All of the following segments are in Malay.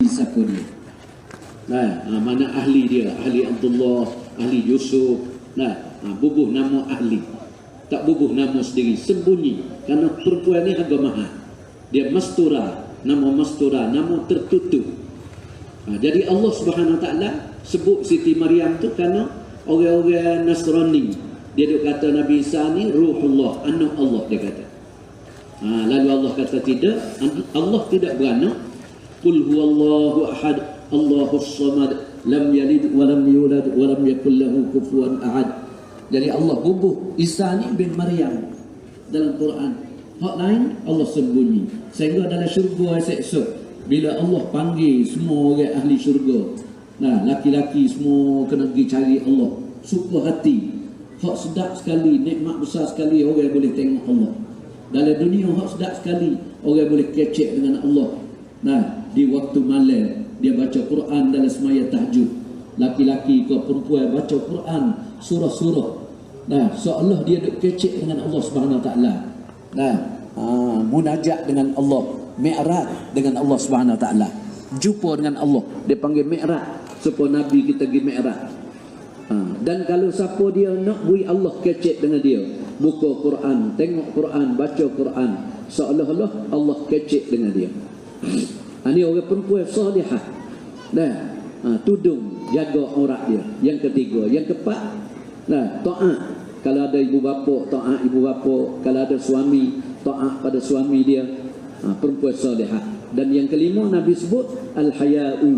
siapa dia. Mana ahli dia, ahli Abdullah, ahli Yusuf. Bubuh nama ahli, tak bubuh nama sendiri, sembunyi. Kerana perempuan ni agak mahal. Dia mastura, nama tertutup. Jadi Allah Subhanahu Wa Taala sebut Siti Maryam tu kerana orang-orang Nasrani dia duk kata Nabi Isa ni ruhullah, anak Allah dia kata. Lalu Allah kata tidak, Allah tidak beranak. Qul huwallahu ahad, Allahus samad, lam yalid wa lam yulad wa lam yakul lahu kufuwan ahad. Jadi Allah bubuh Isa ni bin Maryam dalam Quran. Hak lain Allah sembunyi. Sehingga dalam syurga esok bila Allah panggil semua orang ahli syurga, laki-laki semua kena pergi cari Allah, suka hati. Hak sedap sekali, nikmat besar sekali orang boleh tengok Allah. Dalam dunia hak sedap sekali orang boleh kecek dengan Allah. Di waktu malam dia baca Quran dalam semaya tahajud. Laki-laki ke perempuan baca Quran surah-surah. Seolah dia duk kecek dengan Allah Subhanahu Wa Taala. Munajat dengan Allah, mi'raj dengan Allah Subhanahu Wa Taala. Jumpa dengan Allah, dia panggil mi'raj. Supaya Nabi kita pergi mi'raj. Dan kalau siapa dia nak bui Allah kecek dengan dia, buka Quran, tengok Quran, baca Quran, seolah-olah Allah kecek dengan dia. Ini orang perempuan salihah. Tudung, jaga aurat dia. Yang ketiga, yang keempat, taat. Kalau ada ibu bapa, taat ibu bapa. Kalau ada suami, taat pada suami dia. Perempuan salihah. Dan yang kelima Nabi sebut al-haya'u.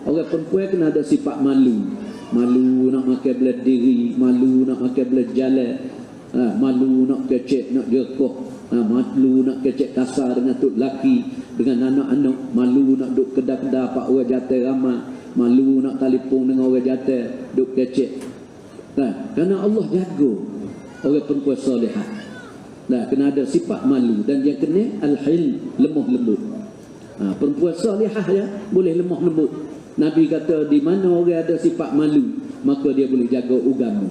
Orang perempuan kena ada sifat malu. Malu nak makan belah diri, malu nak makan belah jalan, malu nak kecek, nak jerkoh, malu nak kecek kasar dengan tok laki, dengan anak-anak, malu nak duk kedai-kedai pak orang jatuh ramai, malu nak telefon dengan orang jatuh duk kecek. Kerana Allah jaga orang perempuan salihah. Kena ada sifat malu. Dan yang kena al-hilm, lemah lembut. Perempuan salihah ya boleh lemah lembut. Nabi kata di mana orang ada sifat malu, maka dia boleh jaga agama.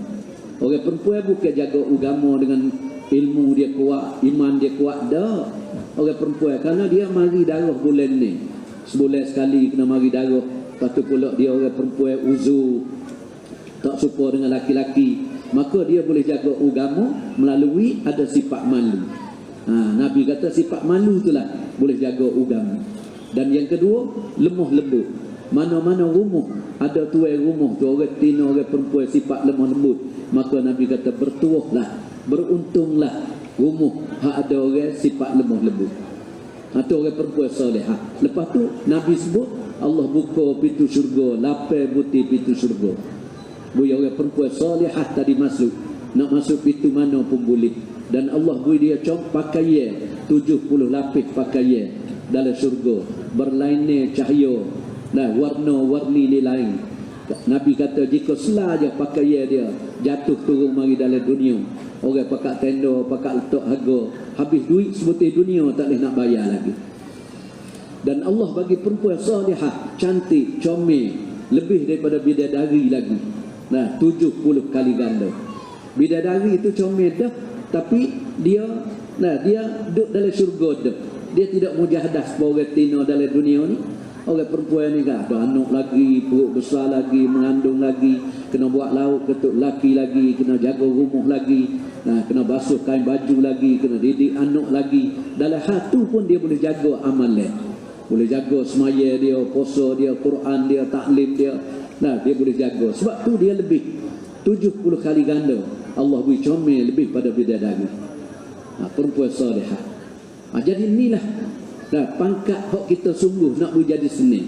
Orang perempuan bukan jaga agama dengan ilmu dia kuat, iman dia kuat dah. Orang perempuan kerana dia mari darah bulan ni, sebulan sekali kena mari darah. Lepas tu pula dia orang perempuan uzur, tak suka dengan laki-laki, maka dia boleh jaga agama melalui ada sifat malu. Nabi kata sifat malu itulah boleh jaga agama. Dan yang kedua, lemah lembut. Mana-mana rumah ada tuai rumah tu orang tina orang perempuan sifat lemah lembut, maka Nabi kata bertuahlah, beruntunglah rumah hak ada orang sifat lemah lembut. Atau orang perempuan salihah. Lepas tu Nabi sebut Allah buka pintu syurga, lapar putih pintu syurga. Bui orang perempuan salihah tadi masuk, nak masuk pintu mana pun boleh. Dan Allah bui dia pakaian 70 lapis pakaian dalam syurga, berlainan cahaya, warna-warni ni lain. Nabi kata jika selaja pakaian dia jatuh turun mari dalam dunia, orang pakai tenda, pakai letak harga, habis duit sebutih dunia tak boleh nak bayar lagi. Dan Allah bagi perempuan salihah cantik, comel, lebih daripada bidadari lagi. 70 kali ganda. Bidadari itu comel dah, tapi dia duduk dalam syurga dah. Dia tidak mujahadah sebagai tina dalam dunia ni. Orang perempuan ni kan ada anak lagi, perut besar lagi, mengandung lagi, kena buat lauk ketuk laki lagi, kena jaga rumah lagi, kena basuh kain baju lagi, kena didik anak lagi. Dalam hal tu pun dia boleh jaga amalan, boleh jaga semaya dia, puasa dia, Quran dia, taklim dia. Dia boleh jaga. Sebab tu dia lebih 70 kali ganda Allah beri comel lebih pada bidadari. Perempuan salihah. Jadi inilah pangkat hak kita sungguh nak jadi seni.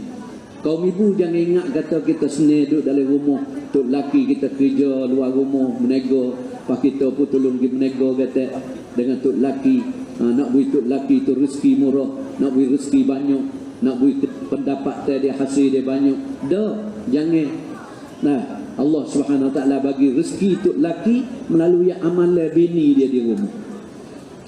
Kaum ibu jangan ingat kata kita seni duduk dalam rumah, tok laki kita kerja luar rumah menego, pak kita pun tolong pergi menego kata dengan tok laki. Nak beri tok laki tu rezeki murah, nak beri rezeki banyak, nak beri pendapat dia hasil dia banyak. Dah, jangan. Allah Subhanahu Wa Taala bagi rezeki tok laki melalui amalan bini dia di rumah.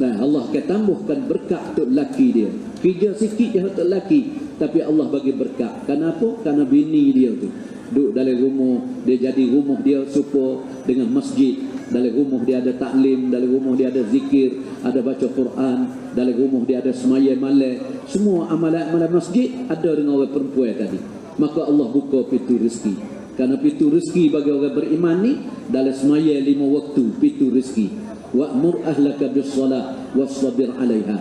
Allah akan tambahkan berkat tok laki dia. Kerja sikit je tok laki, tapi Allah bagi berkat. Kenapa? Kerana bini dia tu duduk dalam rumah, dia jadi rumah dia serupa dengan masjid. Dalam rumah dia ada taklim, dalam rumah dia ada zikir, ada baca Quran. dalam rumah dia ada semaya malam, semua amalan-amalan masjid ada dengan orang perempuan tadi. Maka Allah buka pintu rezeki. Karena pintu rezeki bagi orang beriman ni dalam semaya 5 waktu, pintu rezeki. Wa'mur ahlaka bis-salah wasbir 'alaiha.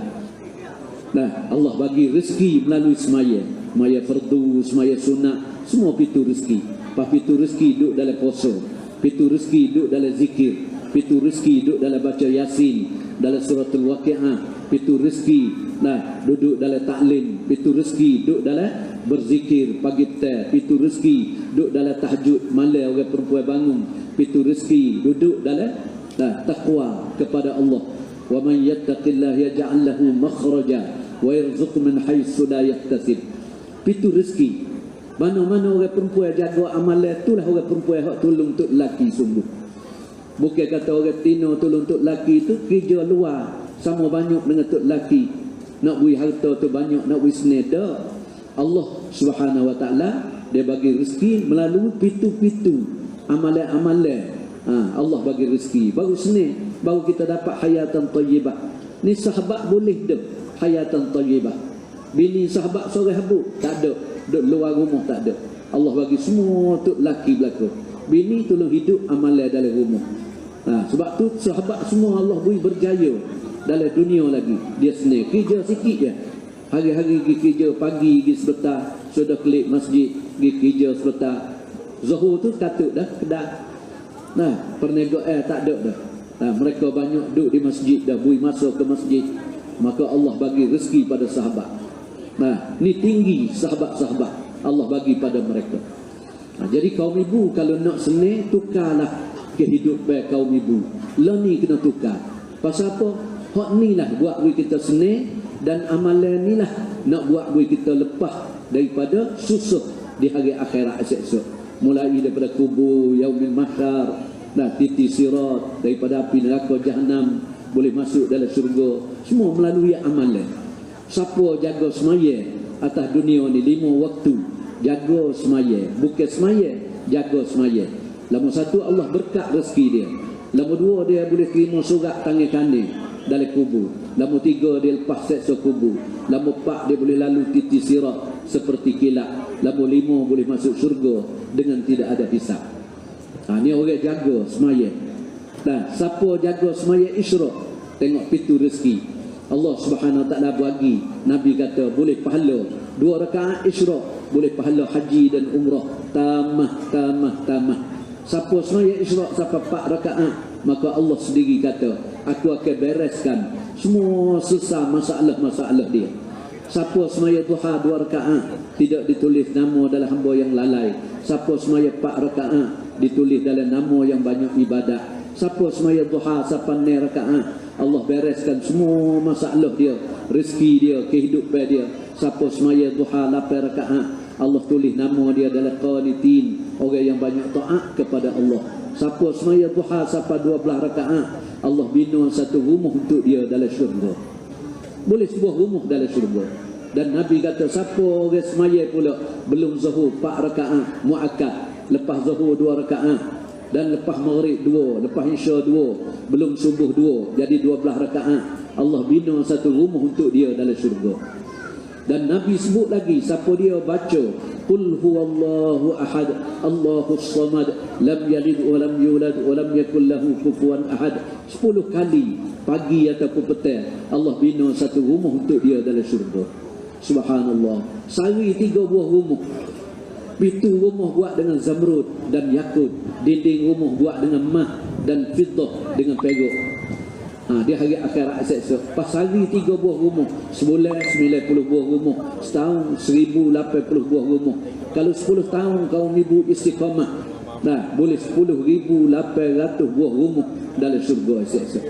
Nah, Allah bagi rezeki melalui semaya. Semaya fardu, semaya sunat, semua pintu rezeki. Pintu rezeki duduk dalam puasa. Pintu rezeki duduk dalam zikir. Pintu rezeki duduk dalam baca Yasin, dalam suratul Waqi'ah. Pintu rezeki duduk dalam taklim. Pintu rezeki duduk dalam berzikir pagi petang. Pintu rezeki duduk dalam tahajud malam orang perempuan bangun. Pintu rezeki duduk dalam takwa kepada Allah. Wa man yattaqillaha yaj'al lahu makhraja wa yarzuqhu min haitsu la yahtasib. Pintu rezeki. Mana-mana orang perempuan jaga amalan, itulah orang perempuan hak tolong untuk lelaki sungguh. Bukan kata orang tino tolong untuk lelaki itu kerja luar sama banyak dengan untuk lelaki. Nak beri harta tu banyak, nak beri senang dah. Allah Subhanahu Wa Taala dia bagi rezeki melalui pintu-pintu amalan-amalan. Allah bagi rezeki baru senang, baru kita dapat hayatan thayyibah. Ni sahabat boleh dah hayatan thayyibah. Bini sahabat sore habuk tak ada, duduk luar rumah tak ada. Allah bagi semua untuk lelaki belaka. Bini tolong hidup amalan dalam rumah. Sebab tu sahabat semua Allah beri berjaya dalam dunia lagi. Dia senang kerja sikit je. Hari-hari pergi kerja pagi, pergi sebentar, sudah kelik masjid, pergi kerja sebentar. Zuhur tu katut dah kedah. Perniagaan tak ada dah. Mereka banyak duduk di masjid dah, beri masa ke masjid. Maka Allah bagi rezeki pada sahabat. Ni tinggi sahabat-sahabat Allah bagi pada mereka. Jadi kaum ibu kalau nak senang, tukarlah kehidupan kaum ibu. Lah ni kena tukar. Pasal apa? Hak ni lah buat bui kita senang, dan amalan ni lah nak buat bui kita lepas daripada susah di hari akhirat esok. Mulai daripada kubur, yaumil mahsyar, titi sirat, daripada api neraka jahanam, boleh masuk dalam syurga. Semua melalui amalan. Siapa jaga semaya atas dunia ni 5 waktu, jaga semaya, bukan semaya, jaga semaya. Nombor 1 Allah berkat rezeki dia. Nombor 2 dia boleh terima surat tangan kanan dalam kubur. Nombor 3 dia lepas seksa kubur. Nombor 4 dia boleh lalu titi sirat seperti kilat. Nombor 5 boleh masuk syurga dengan tidak ada hisab. Ni orang jaga semaya. Dan siapa jaga semaya isyraq, tengok pintu rezeki. Allah Subhanahu Wa Taala bagi, Nabi kata boleh pahala 2 rakaat isyraq, boleh pahala haji dan umrah tamah. Siapa semaya isyraq sampai 4 rakaat, maka Allah sendiri kata, aku akan bereskan semua susah masalah-masalah dia. Siapa semaya duha 2 rakaat, tidak ditulis nama dalam hamba yang lalai. Siapa semaya 4 rakaat, ditulis dalam nama yang banyak ibadat. Siapa semaya duha sampai 6 rakaat, Allah bereskan semua masalah dia, rezeki dia, kehidupan dia. Siapa semaya duha 8 rakaat, Allah tulis nama dia dalam qanitin, orang yang banyak taat kepada Allah. Siapa semaya duha sampai 12 rakaat, Allah bina satu rumah untuk dia dalam syurga. Boleh sebuah rumah dalam syurga. Dan Nabi kata siapa orang semaya pula belum zuhur 4 rakaat muakkad, lepas zuhur 2 rakaat, dan lepas maghrib 2, lepas isya 2, belum subuh 2, jadi 12 rakaat. Allah bina satu rumah untuk dia dalam syurga. Dan Nabi sebut lagi, siapa dia baca qul huwallahu ahad Allahus samad lam yalid wa lam yulad wa lam yakul lahu kufuwan ahad 10 kali pagi ataupun petang, Allah bina satu rumah untuk dia dalam syurga. Subhanallah. Sehari 3 buah rumah. Pintu rumah buat dengan zamrud dan yakut. Dinding rumah buat dengan mah dan fiddah dengan perak. Di hari akhirat esok. Pas hari 3 buah rumah, sebulan 90 buah rumah, setahun 1080 buah rumah. Kalau 10 tahun kaum ibu istiqamah, boleh 10,800 buah rumah dalam syurga esok.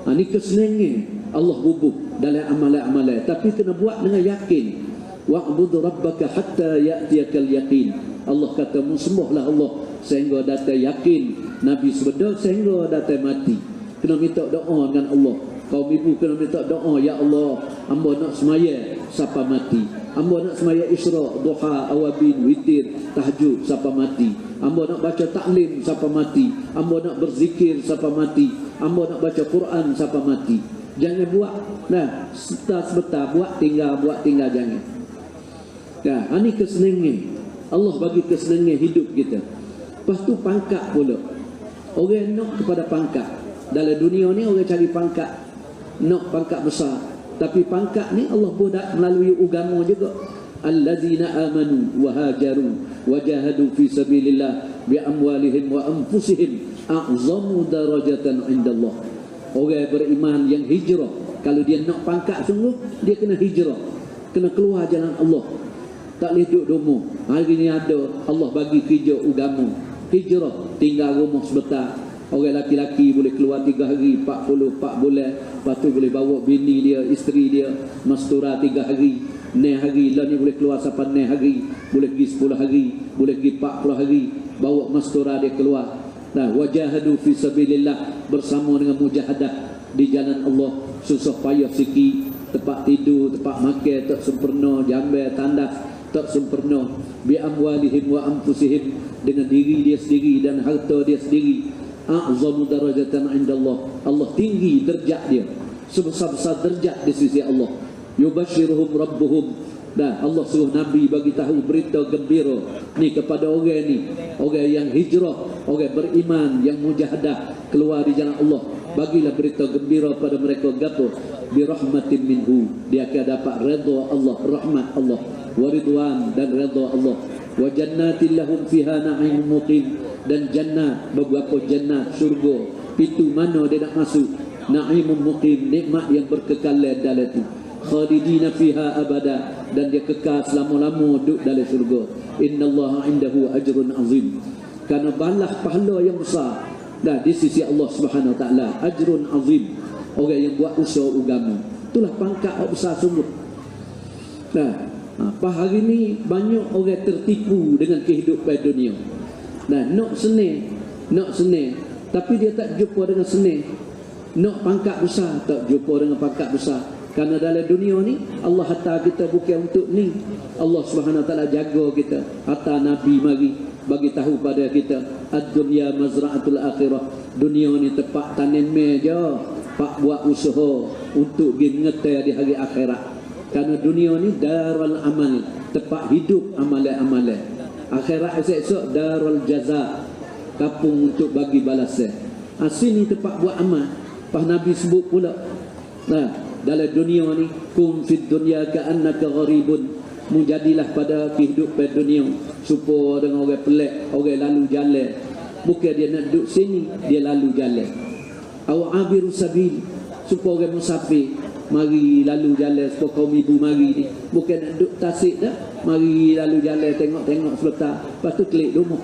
Ini kesenangan Allah bubuh dalam amalan-amalan, tapi kena buat dengan yakin. Wa'bud rabbaka hatta ya'tiyakal yaqin. Allah kata sembahlah Allah sehingga datang yakin. Nabi sebeda sehingga datang mati. Kena minta doa dengan Allah. Kaum ibu kena minta doa, ya Allah, hamba nak semaya sampai mati. Hamba nak semaya isyraq, duha, awabin, witir, tahajud sampai mati. Hamba nak baca taklim sampai mati. Hamba nak berzikir sampai mati. Hamba nak baca Quran sampai mati. Jangan buat. Nah, sebentar buat tinggal jangan. Nah, ini kesenangan. Allah bagi kesenangan hidup kita. Lepas tu pangkat pula. Orang nak kepada pangkat. Dalam dunia ni orang cari pangkat. Nak pangkat besar. Tapi pangkat ni Allah buat melalui agama juga. Allazina amanu wa hajaru wa jahadu fi sabilillah bi amwalihim wa anfusihim a'zamu darajatan indallah. Orang beriman yang hijrah, kalau dia nak pangkat sungguh, dia kena hijrah, kena keluar jalan Allah. Tak boleh duduk rumah. Hari ni ada Allah bagi kerja agama. Hijrah, tinggal rumah sebentar. Orang laki-laki boleh keluar 3 hari, 40 bulan. Lepas tu boleh bawa bini dia, isteri dia, mastura 3 hari. 6 hari, lah ni boleh keluar sampai 6 hari. Boleh pergi 10 hari, boleh pergi 40 hari. Bawa mastura dia keluar. Nah, wajahadu fi sabilillah, bersama dengan mujahadah di jalan Allah. Susah payah sikit, tempat tidur, tempat makan tak sempurna, jambai tandas tak sempurna. Bi amwalihim wa anfusihim, dengan diri dia sendiri dan harta dia sendiri. A'zamu darajatan indallah, Allah tinggi derajat dia, sebesar-besar derajat di sisi Allah. Yubashiruhum rabbuhum, dan Allah suruh Nabi bagi tahu berita gembira ni kepada orang ni, orang yang hijrah, orang beriman yang mujahadah keluar di jalan Allah. Bagilah berita gembira pada mereka, gapo bi rahmatin minhu, dia akan dapat redha Allah, rahmat Allah, wa ridwan, dan redha Allah. Wa jannatin lahum fiha na'im muqim, dan jannat, beberapa jannat syurga, pintu mana dia nak masuk, na'imun muqim, nikmat yang berkekalan dalam itu. Khalidina fiha abada, dan dia kekal selama-lama duduk dalam syurga. Innallaha indahu ajrun azim, karena balas pahala yang besar dah di sisi Allah Subhanahu wa taala. Ajrun azim, orang yang buat usaha agama, itulah pangkat besar sungguh. Nah, apa hari ni banyak orang tertipu dengan kehidupan dunia. Nah, nak senang, tapi dia tak jumpa dengan senang. Nak pangkat besar, tak jumpa dengan pangkat besar. Karena dalam dunia ni Allah hantar kita bukan untuk ni. Allah Subhanahu wa taala jaga kita. Hantar Nabi mari bagi tahu pada kita, ad-dunya mazra'atul akhirah. Dunia ni tempat tanam meja, pak buat usaha untuk pergi ngetai di hari akhirat. Karena dunia ni darul amal, tempat hidup amalan-amalan. Akhirat esok darul jaza, kapung untuk bagi balasan. Sini tempat buat amal. Pas Nabi sebut pula, nah, dalam dunia ni, kum fid dunya ka'annaka gharibun, menjadilah pada kehidupan dunia supaya dengan orang pelik, orang lalu jalan. Bukan dia nak duduk sini, dia lalu jalan. Aw abiru sabil, supaya orang musafir mari lalu jalan, supaya kaum ibu mari ni. Bukan nak duduk tasik dah, mari lalu jalan, tengok-tengok sebentar, lepas tu klik rumah.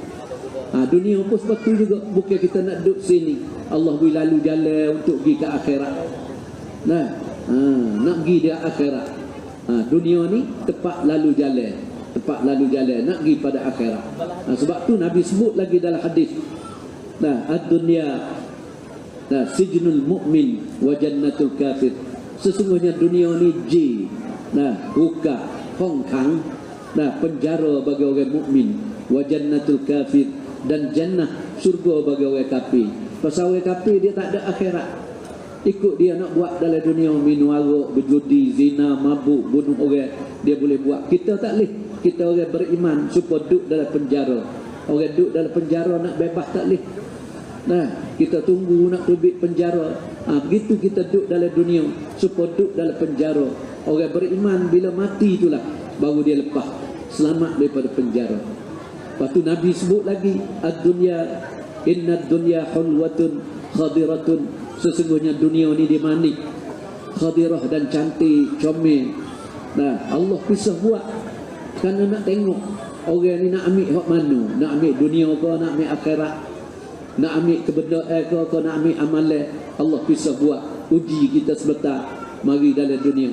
Dunia pun seperti juga, bukan kita nak duduk sini. Allah beri lalu jalan untuk pergi ke akhirat. Nah, nak pergi dia akhirat. Dunia ni tempat lalu jalan, nak pergi pada akhirat. Sebab tu Nabi sebut lagi dalam hadis, nah, ad-dunya, nah, sijnul mu'min wa jannatul kafir. Sesungguhnya dunia ni nah, buka hongkang, nah, penjara bagi orang mukmin, wa jannatul kafir, dan jannah surga bagi orang kafir. Pasal orang kafir dia tak ada akhirat. Ikut dia nak buat dalam dunia, minum arak, berjudi, zina, mabuk, bunuh orang, dia boleh buat. Kita tak boleh. Kita orang beriman supaya duduk dalam penjara. Orang duduk dalam penjara nak bebas tak boleh. Nah, kita tunggu nak tubik penjara. Begitu kita duduk dalam dunia supaya duduk dalam penjara. Orang beriman bila mati itulah baru dia lepas, selamat daripada penjara. Lepas tu Nabi sebut lagi, ad-dunya, inna ad-dunya hulwatun khadiratun. Sesungguhnya dunia ni dia manik, khadirah, dan cantik, comel. Nah, Allah pisah buat kerana nak tengok orang ni nak ambil hak mana, nak ambil dunia ke, nak ambil akhirat, nak ambil kebendaan ke nak ambil amalan. Allah pisah buat uji kita sebentar mari dalam dunia.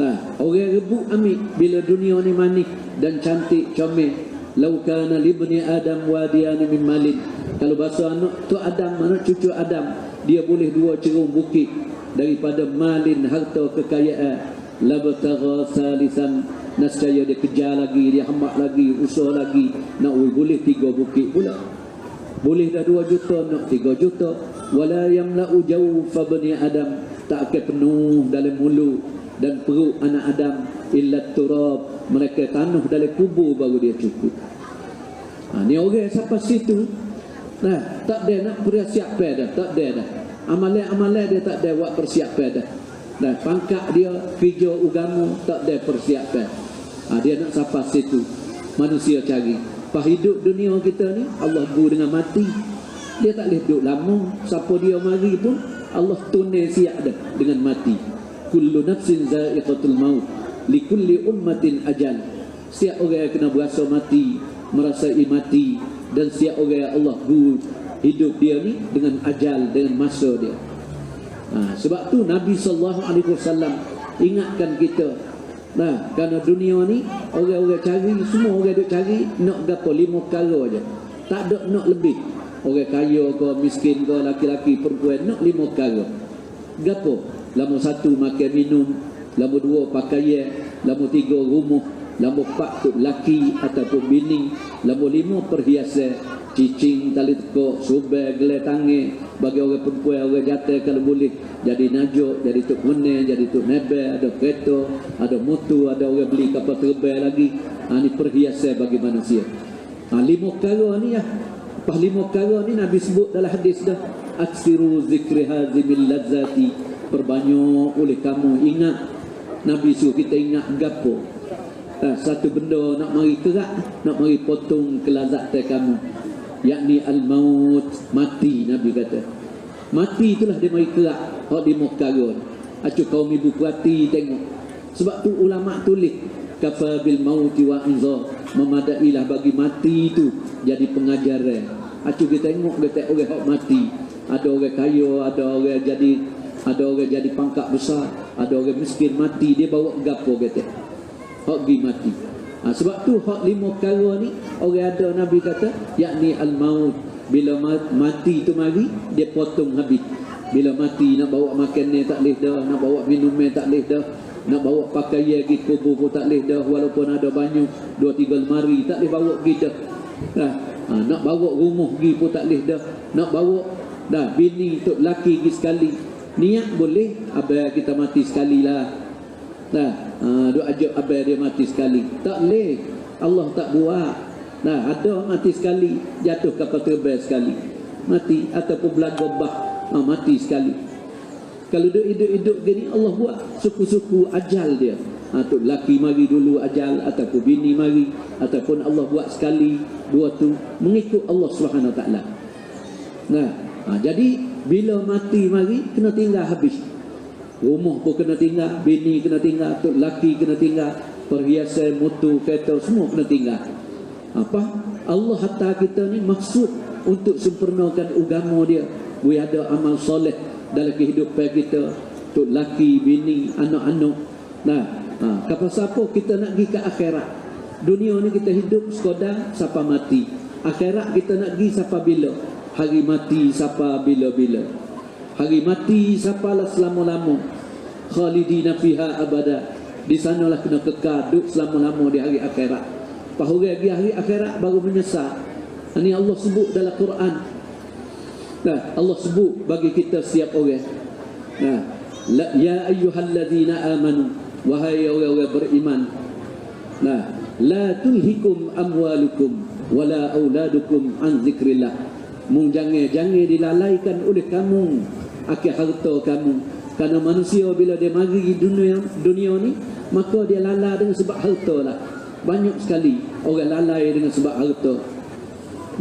Nah, orang rebut ambil bila dunia ni manik dan cantik, comel. Lau kana libni adam wadiyan min malin, kalau bahasa anak tu Adam, anak cucu Adam, dia boleh 2 cerung bukit daripada malin, harta kekayaan. Labtagha salisan, nascaya dia kejar lagi, dia hambak lagi, usaha lagi, nak boleh 3 bukit pula. Boleh dah 2 juta, nak 3 juta. Wala yamla'u jawfa bani Adam, tak akan penuh dalam mulut dan perut anak Adam illa turab, mereka tanah dalam kubur baru dia cukup. Ni orang sampai situ, nah, tak ada nak persiapan dah, tak ada dah. Amalan-amalan dia tak ada buat persiapan dah. Nah, pangkat dia kerja agama tak ada persiapan. Dia nak sampai situ. Manusia cari. Pas hidup dunia kita ni, Allah bu dengan mati. Dia tak boleh duduk lama. Siapa dia mari pun Allah tunai siap dah dengan mati. Kullu nafsin za'iqatul maut, likulli ummatin ajal. Setiap orang yang kena berasa mati, merasai mati, dan setiap orang yang Allah bu hidup dia ni dengan ajal, dengan masa dia. Sebab tu Nabi SAW ingatkan kita, kerana dunia ni orang-orang cari, semua orang duk cari nak gapo 5 perkara aja. Tak ada nak lebih. Orang kaya ke miskin ke, laki-laki perempuan, nak 5 perkara. Gapo? Nombor 1 makan minum, nombor 2 pakaian, nombor 3 rumah, nombor 4 tu laki ataupun bini, nombor 5 perhiasan, cicing, tali tekuk, subel, gelar tangan. Bagi orang perempuan, orang jatuh kalau boleh jadi najuk, jadi tuk meneng, jadi tuk nebel, ada kereta, ada motor, ada orang beli kapal terbang lagi. Ini perhiasan bagi manusia. 5 perkara ni ya. Pas 5 perkara ni Nabi sebut dalam hadis dah, aksiru zikri hazimil lazzati, perbanyak oleh kamu ingat. Nabi suruh kita ingat gapo? Satu benda nak mari kerak, nak mari potong kelazatan kamu, yakni al-maut, mati. Nabi kata mati itulah dia mari kerak. Hak 5 perkara. Acu kaum ibu perhati tengok. Sebab tu ulama tulis kafa bil mauti wa anza, memadailah bagi mati itu jadi pengajaran. Acu kita tengok kita orang hak mati. Ada orang kaya, ada orang jadi pangkat besar, ada orang miskin mati, dia bawa gapo kata hak gi mati. Sebab tu hak 5 perkara ni orang ada Nabi kata yakni al-maut, bila mati tu mari dia potong habis. Bila mati nak bawa makan ni tak boleh dah, nak bawa minum ni tak boleh dah, nak bawa pakaian pergi kubur pun tak boleh dah, walaupun ada banyak 2-3 lemari tak boleh bawa pergi dah. Nak bawa rumah pergi pun tak boleh dah, nak bawa bini tok laki pergi sekali. Niat boleh, abang kita mati sekali lah. Duk ajak abang dia mati sekali. Tak boleh. Allah tak buat. Ada mati sekali, jatuh kapal terbang sekali, mati, ataupun belaga bah, mati sekali. Kalau duk hidup-hidup gini Allah buat suku-suku ajal dia. Tok laki mari dulu ajal, ataupun bini mari, ataupun Allah buat sekali, dua tu mengikut Allah Subhanahu Wa Taala. Jadi bila mati mari kena tinggal habis. Rumah pun kena tinggal, bini kena tinggal, tok laki kena tinggal, perhiasan, motor, kereta semua kena tinggal. Apa? Allah hantar kita ni maksud untuk sempurnakan agama dia. Boleh ada amal soleh dalam kehidupan kita, tok laki, bini, anak-anak. Kapal siapa kita nak pergi ke akhirat. Dunia ni kita hidup sekadar siapa mati. Akhirat kita nak pergi siapa bila. Hari mati siapa bila-bila. Hari mati siapa lah selama-lama. Khalidina fiha abada. Di sanalah kena kekal duduk selama-lama di hari akhirat. Pahuri lagi hari akhirat baru menyesal. Ini Allah sebut dalam Quran. Allah sebut bagi kita setiap orang. Ya ayyuhalladzina amanu, wahai orang-orang beriman. La tulhikum amwalukum wala auladukum an zikrillah. Jangan dilalaikan oleh kamu akan harta kamu. Karena manusia bila dia mari dunia ni, maka dia lalai dengan sebab harta lah. Banyak sekali orang lalai dengan sebab harta.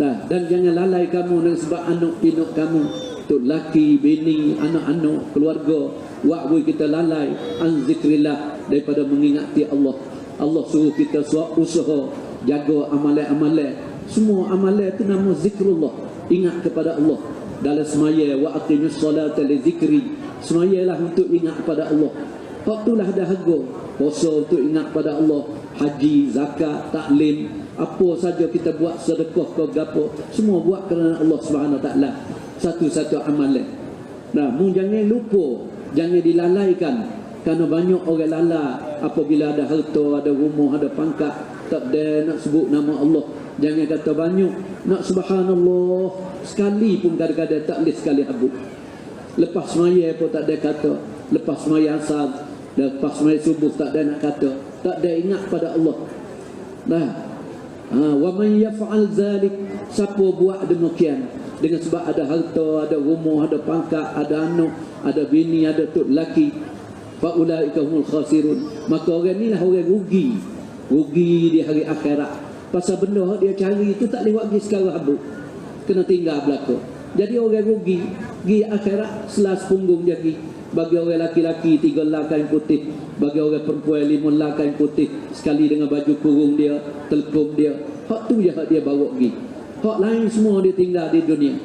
Dan jangan lalai kamu dengan sebab anak pinak kamu, tok laki, bini, anak-anak, keluarga. Wa'wi kita lalai an zikrillah, daripada mengingati Allah. Allah suruh kita usaha jaga amalan-amalan. Semua amalan itu nama zikrullah. Ingat kepada Allah dalam semaya. Wa aqimus solata li zikri, semayalah untuk ingat kepada Allah. Hak itulah dah harga. Puasa untuk ingat kepada Allah, haji, zakat, taklim, apa saja kita buat, sedekah ke gapo, semua buat kerana Allah Subhanahu Wa Taala. Satu-satu amalan. Jangan lupa, jangan dilalaikan. Kerana banyak orang lalai apabila ada harta, ada rumah, ada pangkat, tak ada nak sebut nama Allah. Jangan kata banyak, nak subhanallah sekali pun kadang-kadang tak boleh sekali habuk. Lepas semaya pun tak ada kata lepas semaya asar, lepas semaya subuh tak ada nak kata, tak ada ingat pada Allah. Nah, wa man yaf'al zalik, siapa buat demikian dengan sebab ada harta, ada rumah, ada pangkat, ada anak, ada bini, ada tok laki, fa ulaika humul khasirun, maka orang ni lah orang rugi di hari akhirat. Pasal benda dia cari itu tak lewat pergi sekarang habuk, kena tinggal belaka. Jadi orang rugi pergi akhirat selas punggung dia pergi. Bagi orang laki-laki 3 lah kain putih, bagi orang perempuan 5 lah kain putih, sekali dengan baju kurung dia, telkom dia. Hak tu je hak dia bawa pergi. Hak lain semua dia tinggal di dunia.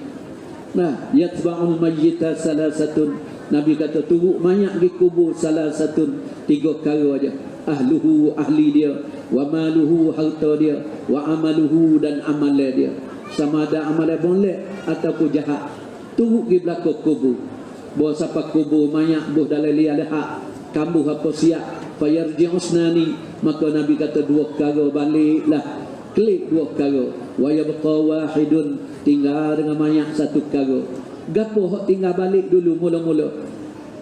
Nah, yatba'ul mayyita salasatun, Nabi kata turut mayat pergi kubur salasatun, 3 perkara aja. Ahluhu, ahli dia, wa maluhu, harta dia, wa amaluhu, dan amal dia. Sama ada amal boleh ataupun jahat, turut pergi belakang kubur. Bawa siapa kubur mayat buh dalam liat hak kambuh apa siap fayarji'usnani, maka Nabi kata 2 perkara baliklah, klik 2 perkara. Wa yabqa wahidun, tinggal dengan mayat 1 perkara. Gapo hak tinggal balik dulu mula-mula?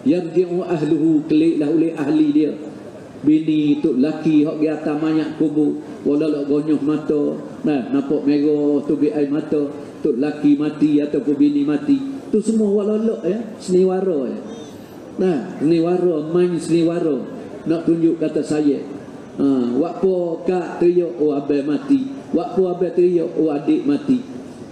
Yarji'u ahluhu, kliklah oleh ahli dia. Bini tok laki hak di atas mayat kubur, walau gonyoh mata, nah nampak merah tubik air mata, tok laki mati ataupun bini mati, tu semua walau ya, seniwara ya. Nah, seniwara, main seniwara nak tunjuk kata saya. Waktu kak teriak, oh abai mati. Waktu abai teriak, oh adik mati.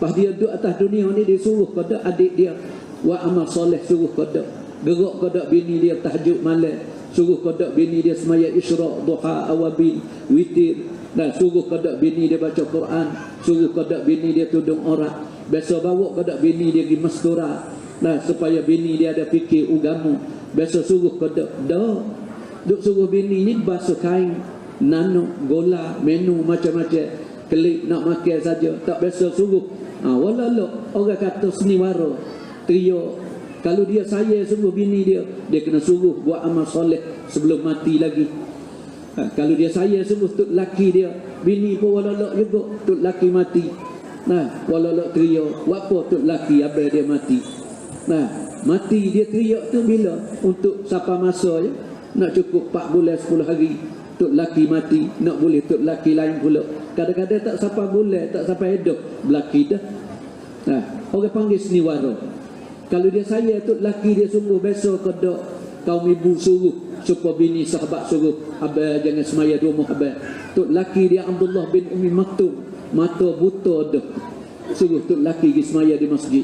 Pas dia duduk atas dunia ni, dia suruh kepada adik dia wa amal soleh, suruh kepada gerak kepada bini dia tahajud malam, suruh kepada bini dia semaya isyraq, duha, awabin, witir. Dan suruh kepada bini dia baca Quran, suruh kepada bini dia tudung orang. Biasa bawa kepada bini dia pergi mastura, nah supaya bini dia ada fikir agama. Biasa suruh kepada duk suruh bini ni basuh kain, nano, gola, menu macam-macam, kelik nak makan saja. Tak biasa suruh. Walau orang kata seniwara, trio. Kalau dia saya sungguh bini dia kena suruh buat amal soleh sebelum mati lagi. Kalau dia saya sungguh tok laki dia, bini pun walau juga tok laki mati. Nah, walau trio, wapo tok laki abang dia mati. Nah, mati dia teriak tu bila? Untuk siapa masa je? Nak cukup 4 bulan 10 hari tok laki mati, nak boleh tok laki lain pula. Kadang-kadang tak sampai bulan, tak sampai hidup belaki dah. Nah, orang panggil seniwara. Kalau dia saya tu laki dia sungguh besok kedok kaum ibu suruh supaya bini sahabat suruh abang jangan semaya di rumah abang. Tu laki dia Abdullah bin Ummi Maktum, mata buta dah, suruh tu laki pergi semaya di masjid.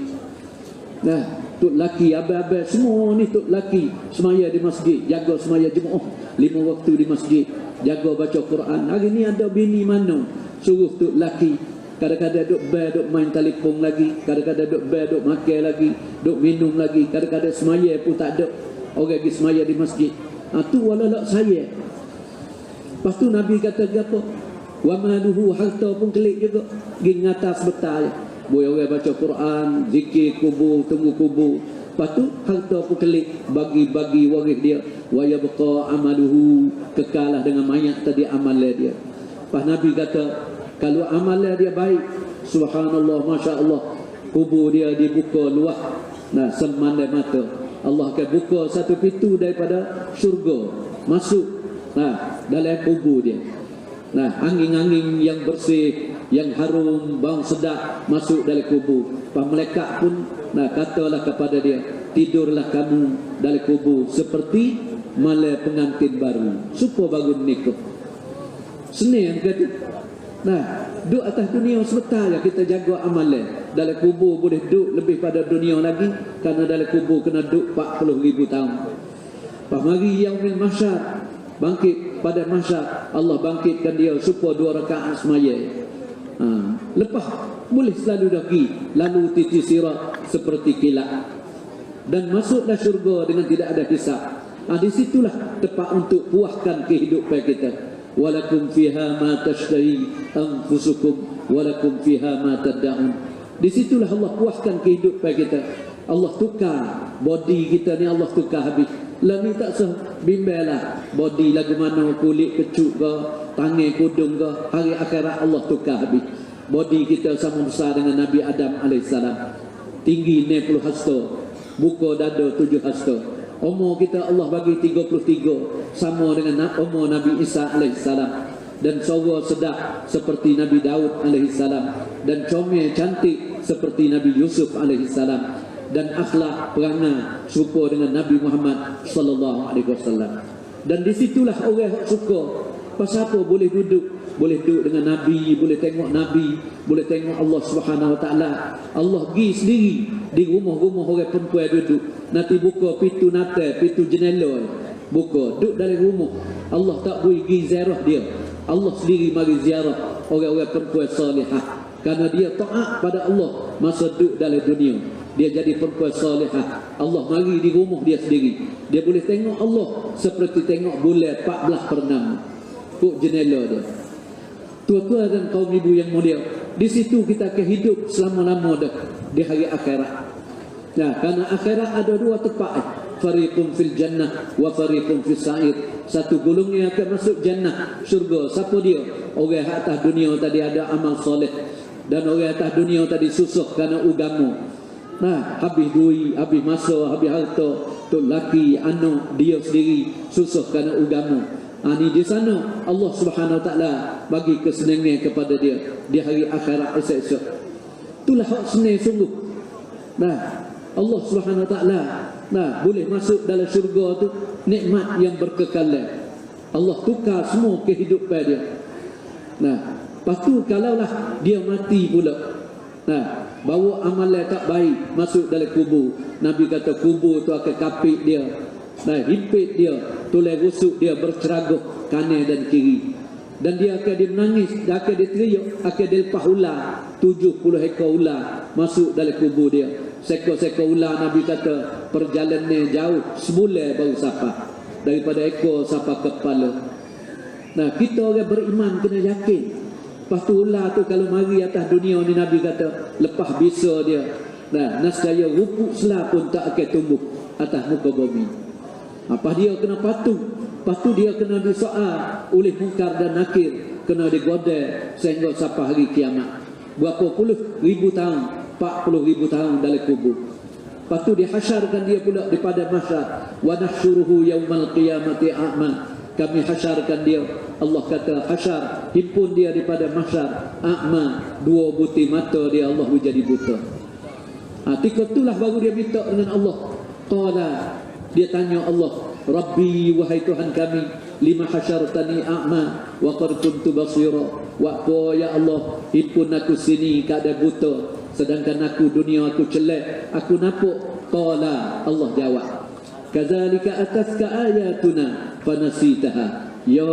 Nah, tu laki abang-abang semua ni tu laki semaya di masjid, jaga semaya Jumaat 5 waktu di masjid, jaga baca Quran. Hari ni ada bini mana suruh tu laki kadang-kadang duk bar, duk main telefon lagi, kadang-kadang duk bar, duk makan lagi, duk minum lagi, kadang-kadang semaya pun tak ada orang pergi semaya di masjid. Tu walau saya. Lepas tu Nabi kata apa? Wa maluhu, harta pun kelik juga, pergi ngatas betal. Boleh orang baca Quran, zikir kubur, tunggu kubur. Lepas tu harta pun kelik, bagi-bagi waris dia. Wa yabqa amaluhu, kekalah dengan mayat tadi amal dia. Lepas Nabi kata kalau amalan dia baik, subhanallah, masya Allah, kubur dia dibuka luas, nah semandai mata. Allah akan buka satu pintu daripada syurga, masuk nah dalam kubur dia. Nah, angin-angin yang bersih, yang harum, bau sedap masuk dalam kubur. Pak malaikat pun nah katalah kepada dia, tidurlah kamu dalam kubur seperti malam pengantin baru, supaya bangun nikah. Senang kata. Nah, duduk atas dunia sebentar ya kita jaga amalan. Dalam kubur boleh duduk lebih pada dunia lagi, kerana dalam kubur kena duduk 40,000 tahun. Pak mari yaumil mahsyar, bangkit pada mahsyar, Allah bangkitkan dia supaya 2 rakaat semaya. Lepas boleh selalu pergi lalu titi sirat seperti kilat dan masuklah syurga dengan tidak ada hisab. Di situlah tempat untuk puaskan kehidupan kita. Walakum fiha ma tashtahi anfusukum walakum fiha ma tad'un. Di situlah Allah puaskan kehidupan kita. Allah tukar body kita ni, Allah tukar habis. Lah ni tak sah bimbanglah body lagu mana, kulit kecut ke, tangan kudung ke, hari akhirat Allah tukar habis. Body kita sama besar dengan Nabi Adam AS. Tinggi 60 hasta, buka dada 7 hasta. Umur kita Allah bagi 33, sama dengan umur Nabi Isa alaihissalam. Dan suara sedap seperti Nabi Daud alaihissalam, dan comel cantik seperti Nabi Yusuf alaihissalam, dan akhlak perangai serupa dengan Nabi Muhammad sallallahu alaihi wasallam. Dan disitulah orang yang suka. Pasal apa boleh duduk dengan Nabi, boleh tengok Nabi, boleh tengok Allah Subhanahu Wa Taala. Allah pergi sendiri di rumah-rumah orang perempuan duduk. Nanti buka pintu natal, pintu jendela, buka duduk dalam rumah. Allah tak boleh pergi ziarah dia. Allah sendiri mari ziarah orang-orang perempuan salihah, kerana dia taat pada Allah masa duduk dalam dunia. Dia jadi perempuan salihah. Allah mari di rumah dia sendiri. Dia boleh tengok Allah seperti tengok bulan 14/6 kok jendela dia. Tuan-tuan dan kaum ibu yang mulia, di situ kita akan hidup selama-lama dah di hari akhirat. Nah, kerana akhirat ada dua tempat, fariqun fil jannah wa fariqun fis sa'ir. Satu golongan akan masuk jannah, syurga. Siapa dia? Orang atas dunia tadi ada amal soleh, dan orang atas dunia tadi susah kerana agama. Nah, habis duit, habis masa, habis harta, tu laki, anak dia sendiri susah kerana agama. Ini di sana Allah Subhanahu Wa Taala bagi kesenangan kepada dia di hari akhirat esok-esok. Itulah hak senang sungguh. Nah, Allah Subhanahu Wa Taala boleh masuk dalam syurga tu, nikmat yang berkekalan. Allah tukar semua kehidupan dia. Nah, lepas tu kalaulah dia mati pula, bawa amalan tak baik masuk dalam kubur, Nabi kata kubur tu akan kapit dia, himpit dia, tulang rusuk dia berceraguh kanan dan kiri, dan dia akan dia menangis, dia akan dia teriak, akan dia lepas ular 70 ekor ular masuk dalam kubur dia. Seekor-seekor ular Nabi kata perjalanan jauh, sebulan baru sampai daripada ekor sampai kepala. Nah, kita orang beriman kena yakin. Lepas tu ular tu kalau mari atas dunia ni, Nabi kata lepas bisa dia, nascaya rupuk selah pun tak akan tumbuh atas muka bumi. Apa dia kena patuh. Lepas tu dia kena disoal oleh mungkar dan nakir, kena digoda sehingga sampai hari kiamat. Berapa puluh ribu tahun, 40,000 tahun dalam kubur. Lepas tu dihasyarkan dia pula di padang mahsyar. Wa nahsyuruhu yaumal qiyamati a'ma. Kami hasyarkan dia. Allah kata hasyar, himpun dia di padang mahsyar a'ma, dua butir mata dia Allah menjadi buta. Ketika itulah baru dia minta dengan Allah. Qala, dia tanya Allah, Rabbi, wahai Tuhan kami, lima hasyartani a'ma wa qad kuntu basira. Wa apa ya Allah, himpun aku sini keadaan buta, sedangkan aku dunia aku celak, aku nampak. Qala, Allah jawab, kadzalika ataska ayatuna fanasitaha. Ya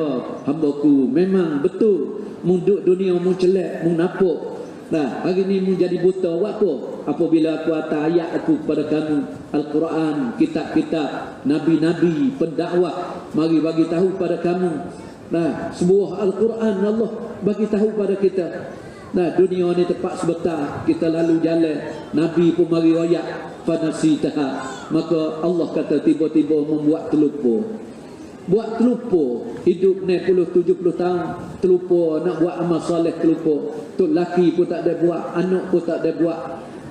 hambaku, memang betul munduk dunia mu celak, mu nampak. Hari ni mu jadi buta. Buat apa? Apabila aku atas ayat aku kepada kamu, Al-Quran, kitab-kitab, nabi-nabi, pendakwah, mari bagi tahu pada kamu. Sebuah Al-Quran Allah bagi tahu pada kita. Dunia ni tempat sebentar, kita lalu jalan. Nabi pun mari ayat fanasitaha. Maka Allah kata tiba-tiba membuat terlupa. Buat terlupa, hidup ni 70 tahun terlupa, nak buat amal soleh terlupa. Tu laki pun tak ada buat, anak pun tak ada buat.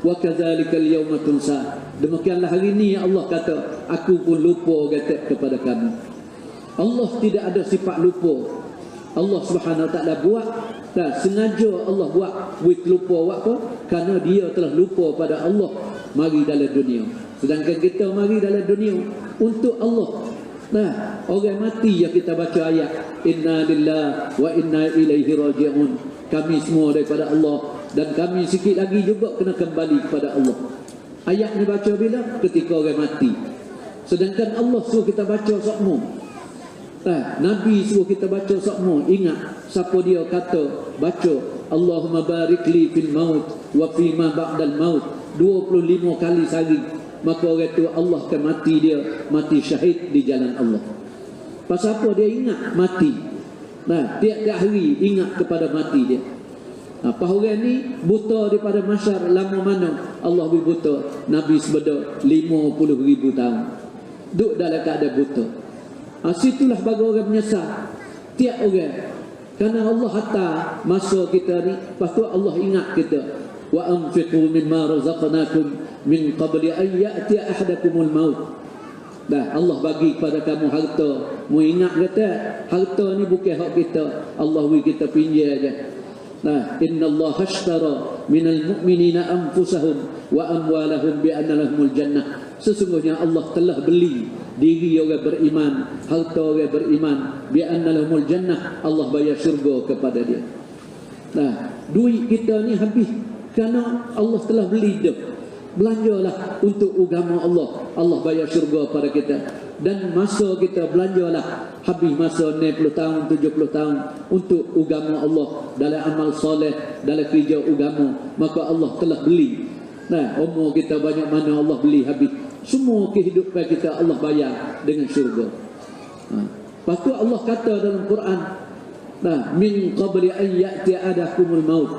Wa kadzalikal yauma tunsa. Demikianlah hari ni Allah kata, aku pun lupa kata kepada kamu. Allah tidak ada sifat lupa. Allah Subhanahu Wa Taala buat, sengaja Allah buat lupa. Buat apa? Kerana dia telah lupa pada Allah mari dalam dunia. Sedangkan kita mari dalam dunia untuk Allah. Orang mati yang kita baca ayat inna lillahi wa inna ilaihi raji'un. Kami semua daripada Allah, dan kami sikit lagi juga kena kembali kepada Allah. Ayat ni baca bila? Ketika orang mati. Sedangkan Allah suruh kita baca semua. Nabi suruh kita baca semua. Ingat siapa dia kata baca Allahumma barik li fil maut wa fi ma ba'dal maut 25 kali sehari. Maka orang itu Allah akan mati dia, mati syahid di jalan Allah. Pasal apa dia ingat mati? Tiap-tiap hari ingat kepada mati dia. Apa orang ni buta daripada masyar lama mana Allah beri buta? Nabi sebeda 50,000 tahun duduk dalam keadaan buta. Situlah bagi orang menyesal. Tiap orang, kerana Allah hantar masa kita ni. Lepas tu Allah ingat kita, wa anfiqu mimma razaqnakum min qabli an ya'ti ahadakumul maut. Dah Allah bagi kepada kamu harta. Mu ingat kata harta ni bukan hak kita. Allah bagi kita pinjam aja. Nah, innallaha ashtara minal mu'minina anfusahum wa amwalahum bi anna lahumul jannah. Sesungguhnya Allah telah beli diri orang beriman, harta orang beriman, bi anna lahumul jannah. Allah bayar syurga kepada dia. Nah, duit kita ni habis kerana Allah telah beli dah. Belanjalah untuk agama Allah. Allah bayar syurga pada kita. Dan masa kita belanjalah habis masa 60 tahun, 70 tahun untuk agama Allah dalam amal soleh, dalam kerja agama, maka Allah telah beli. Nah, umur kita banyak mana Allah beli habis. Semua kehidupan kita Allah bayar dengan syurga. Lepas tu Allah kata dalam Quran, nah, min qabli an ya'ti adakumul maut.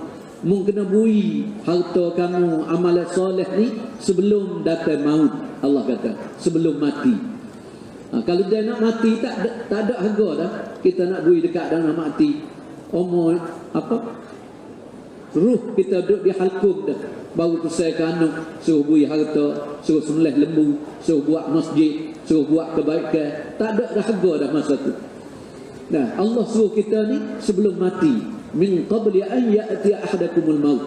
Mung kena bui harta kamu amalan soleh ni sebelum datang maut. Allah kata sebelum mati. Kalau dia nak mati tak ada harga dah. Kita nak bui dekat dah nak mati. Umur apa? Ruh kita duduk di halkum dah. Baru pusai ke anak, suruh bui harta, suruh sembelih lembu, suruh buat masjid, suruh buat kebaikan. Tak ada dah harga dah masa tu. Nah, Allah suruh kita ni sebelum mati. Min qabli an ya'ti ahadakumul maut.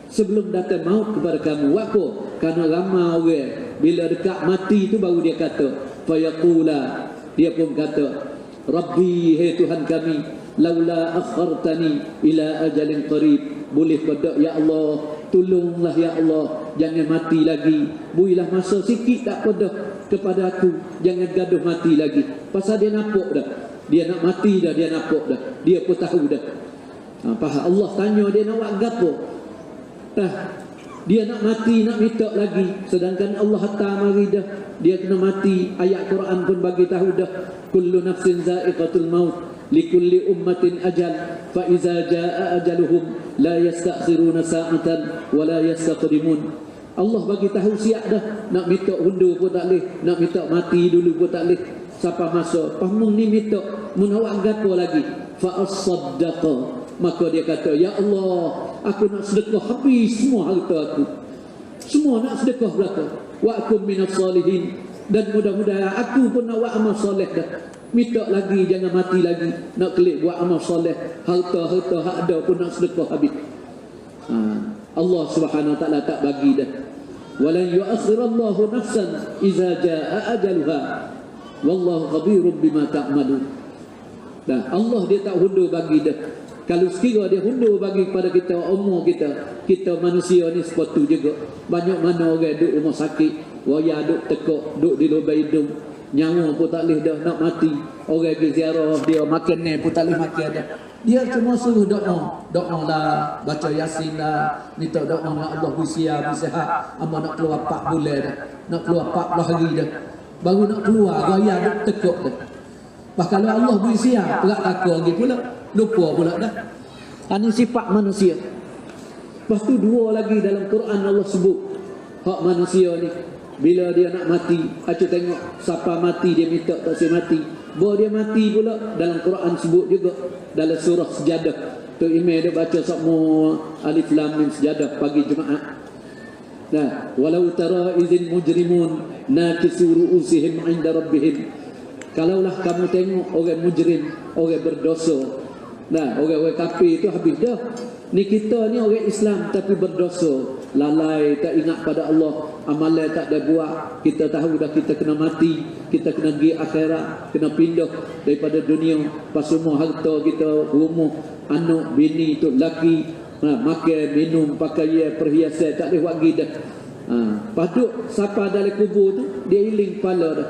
Sebelum datang maut kepada kamu. Apa? Karena ramai orang bila dekat mati tu baru dia kata, fayaqula, dia pun kata, Rabbi, hai Tuhan kami, laula akhartani ila ajalin qarib. Boleh kau ya Allah, tolonglah ya Allah, jangan mati lagi. Builah masa sikit tak pada kepada aku, jangan gaduh mati lagi. Pasal dia nampak dah, dia nak mati dah, dia nampak dah, dia pun tahu dah. Faham? Allah tanya dia nak buat gapo? Dia nak mati, nak minta lagi. Sedangkan Allah hantar mari dah, dia kena mati. Ayat Quran pun bagi tahu dah, kullu nafsin za'iqatul maut, likulli ummatin ajal, fa iza jaa ajaluhum la yastakhiruna sa'atan wa la yastaqdimun. Allah bagi tahu siap dah, nak minta undur pun tak leh, nak minta mati dulu pun tak leh. Siapa masa pahmung ni minta mun awak gapo lagi? Fa as-saddaqa. Maka dia kata, ya Allah, aku nak sedekah habis semua harta aku. Semua nak sedekah belaka. Wa akum minas salihin. Dan mudah-mudahan aku pun nak buat amal soleh dah. Minta lagi, jangan mati lagi. Nak kelik buat amal soleh. Harta-harta hak ada pun nak sedekah habis. Allah Subhanahu Wa Taala tak bagi dah. Walan yu'akhirallahu nafsan iza jaa ajaluha. Wallahu khabirun bima ta'malun. Dah, Allah dia tak hundur bagi dah. Kalau sekiranya dia hundur bagi kepada kita umur kita manusia ni sepatu juga. Banyak mana orang duduk rumah sakit, waya duduk tekuk, duduk di lubang hidung, nyawa pun tak boleh dah nak mati. Orang pergi ziarah dia makan ni pun tak boleh makan dah. Dia cuma suruh doa lah, baca yasin lah, minta doa nak Allah bersiap, bersihat. Amba nak keluar 4 bulan dah, nak keluar 40 hari dah. Baru nak keluar, waya duduk tekuk dah. Bahkan kalau Allah bersiap, perak takut lagi pula. Lupa pula dah. Ini sifat manusia. Lepas tu dua lagi dalam Quran Allah sebut hak manusia ni. Bila dia nak mati, aku tengok siapa mati dia minta tak si mati. Bahawa dia mati pula dalam Quran sebut juga dalam surah Sejadah. Tu email dia baca semua alif lam mim Sejadah pagi Jumaat. Nah, walau tara idzil mujrimun nakisu ru'usihim 'inda rabbihim. Kalaulah kamu tengok orang mujrim, orang berdosa. Nah, orang-orang kafir itu habis dah. Ni kita ni orang Islam tapi berdosa, lalai, tak ingat pada Allah, amalan tak ada buat. Kita tahu dah kita kena mati, kita kena pergi akhirat, kena pindah daripada dunia. Pas semua harta kita, rumah, anak, bini, tu laki, makan, minum, pakaian, perhiasan tak boleh buat lagi dah. Paduk siapa dalam kubur tu dia iling kepala dah.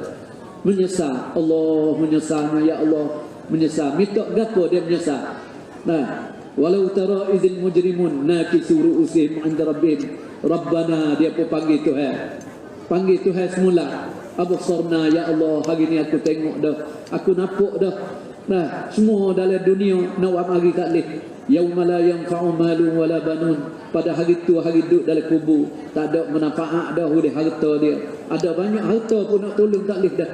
Menyesal, Allah menyesal, ya Allah menyesal. Minta gapo dia menyesal. Nah, walau tara idzil mujrimun nakisu ru'usihim 'inda rabbihim. Rabbana, dia pun panggil Tuhan. Panggil Tuhan semula. Absarna, ya Allah, hari ni aku tengok dah, aku nampak dah. Nah, semua dalam dunia nak buat mari tak leh. Yauma la yanfa'u malun wala banun. Pada hari tu, hari duduk dalam kubur, tak ada manfaat dah oleh harta dia. Ada banyak harta pun nak tolong tak leh dah.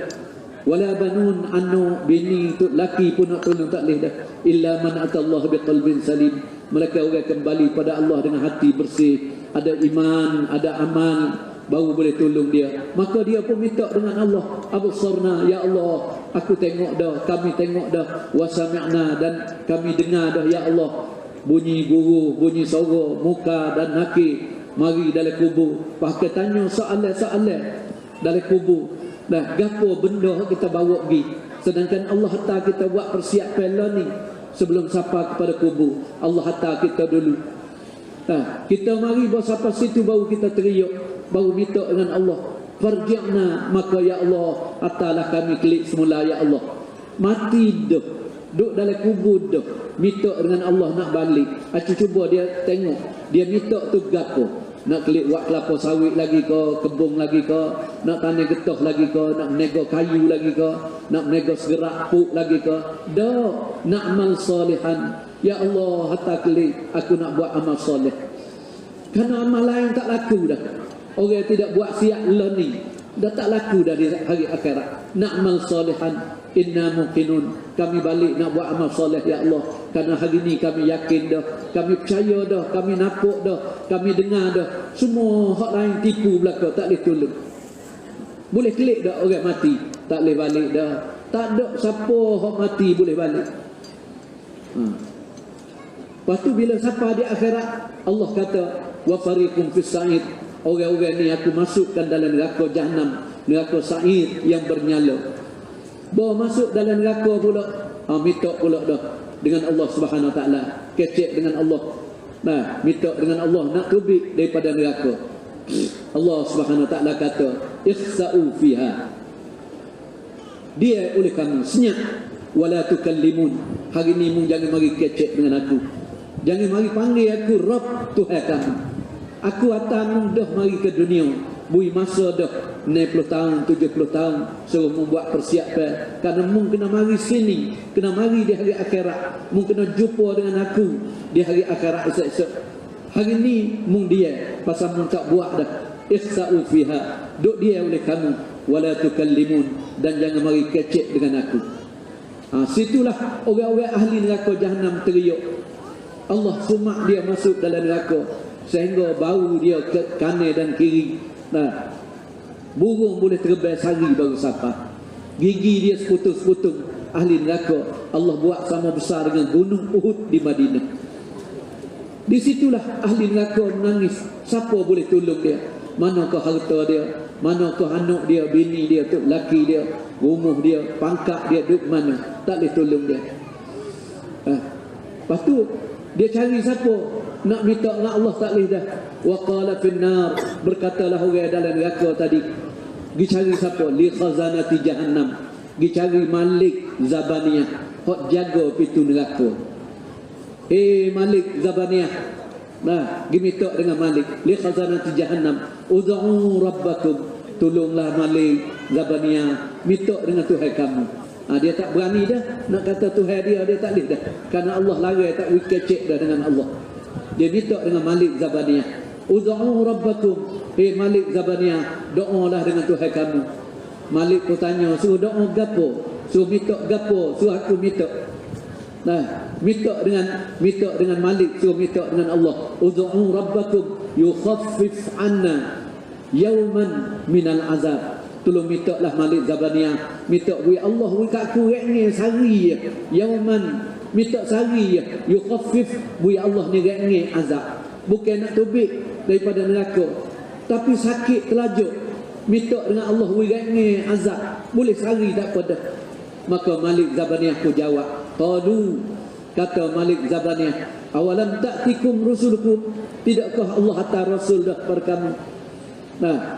Wala banun, anak, bini, tu laki pun nak tolong tak leh dah. Illa man atallaha biqalbin salim. Mereka orang kembali pada Allah dengan hati bersih, ada iman, ada amal, baru boleh tolong dia. Maka dia pun minta dengan Allah, absarna, ya Allah, aku tengok dah, kami tengok dah, wa sami'na, dan kami dengar dah ya Allah, bunyi guru, bunyi suara, muka dan nakir mari dalam kubur. Pakai tanya soalan-soalan dalam kubur. Dah gapo benda kita bawa pergi, sedangkan Allah hantar kita buat persiapan lah ni sebelum sampai kepada kubur. Allah hantar kita dulu. Kita mari bawa sampai situ baru kita teriak, baru minta dengan Allah, farji'na, maka ya Allah hantarlah kami kelik semula ya Allah. Mati dah, duduk dalam kubur dah, minta dengan Allah nak balik. Cuba dia tengok, dia minta tu gapo? Nak kelik buat kelapa sawit lagi ke, kebun lagi ke, nak tanam getah lagi ke, nak menego kayu lagi ke, nak menego segerak puk lagi ke? Dah, nak amal salihan. Ya Allah, hatta kelik aku nak buat amal soleh. Kerana amal lain tak laku dah. Orang tidak buat siap learning, dah tak laku dah di hari akhirat. Nak amal salihan, inna muqinun, kami balik nak buat amal soleh ya Allah. Kerana hari ni kami yakin dah, kami percaya dah, kami nampak dah, kami dengar dah. Semua hak lain tipu belaka, tak boleh tolong. Boleh klik dah orang mati, tak boleh balik dah. Tak ada siapa hak mati boleh balik. Lepas tu bila siapa di akhirat, Allah kata wa fariqum fis sa'id, orang-orang ni aku masukkan dalam neraka Jahannam, neraka sa'id yang bernyala. Bawa masuk dalam neraka pula, minta pula dah dengan Allah Subhanahu Wa Taala, kecek dengan Allah. Minta dengan Allah nak tubik daripada neraka. Allah Subhanahu Wa Taala kata, ikhsa'u fiha, dia oleh kamu senyap, wala tukallimun, hari ni mu jangan mari kecek dengan aku, jangan mari panggil aku Rabb, Tuhan kamu. Aku akan dah mari ke dunia, bui masa dah 60 tahun, 70 tahun, suruh membuat persiapan. Kerana mu kena mari sini, kena mari di hari akhirat, mu kena jumpa dengan aku di hari akhirat esok-esok. Hari ni mu dia, pasal mu tak buat dah. Ikhsa'u fiha, duk dia oleh kamu, wala tukallimun, dan jangan mari kecek dengan aku. Situlah orang-orang ahli neraka Jahannam teriak. Allah sumak dia masuk dalam neraka, sehingga bau dia ke kanan dan kiri. Burung boleh terbang sehari baru sampai. Gigi dia seputung-seputung. Ahli neraka Allah buat sama besar dengan gunung Uhud di Madinah. Di situlah ahli neraka menangis. Siapa boleh tolong dia? Manakah harta dia? Manakah anak dia, bini dia, tok laki dia, rumah dia, pangkat dia duduk mana? Tak boleh tolong dia. Lepas tu dia cari siapa nak minta dengan Allah, tak boleh dah. Wa qala fin nar, berkatalah orang dalam neraka tadi, pergi cari siapa? Li khazanati jahannam, pergi cari Malik Zabaniyah, hok jaga pintu neraka. Malik Zabaniyah, pergi minta dengan Malik. Li khazanati jahannam, ud'u rabbakum, tolonglah Malik Zabaniyah, minta dengan Tuhan kamu. Dia tak berani dah nak kata Tuhan dia tak boleh dah. Kerana Allah larang, tak boleh kecek dah dengan Allah. Dia minta dengan Malik Zabaniyah, ud'u rabbakum, Malik Zabaniyah, doalah dengan Tuhan kamu. Malik pun tanya, suruh doa gapo? Suruh minta gapo? Suruh aku minta. Minta dengan Malik, suruh minta dengan Allah. Ud'u rabbakum yukhaffif anna yawman minal azab. Tolong minta lah Malik Zabaniyah, minta bui Allah bui kat aku ni sehari je, yauman, minta sehari je, yukhaffif, bui Allah ni ni azab. Bukan nak tubik daripada neraka, tapi sakit terlajuk, minta dengan Allah bui ni azab, boleh sehari tak pada. Maka Malik Zabaniyah pun jawab, qalu, kata Malik Zabaniyah, awalam ta'tikum rusulukum, tidakkah Allah hantar rasul dah kepada kamu?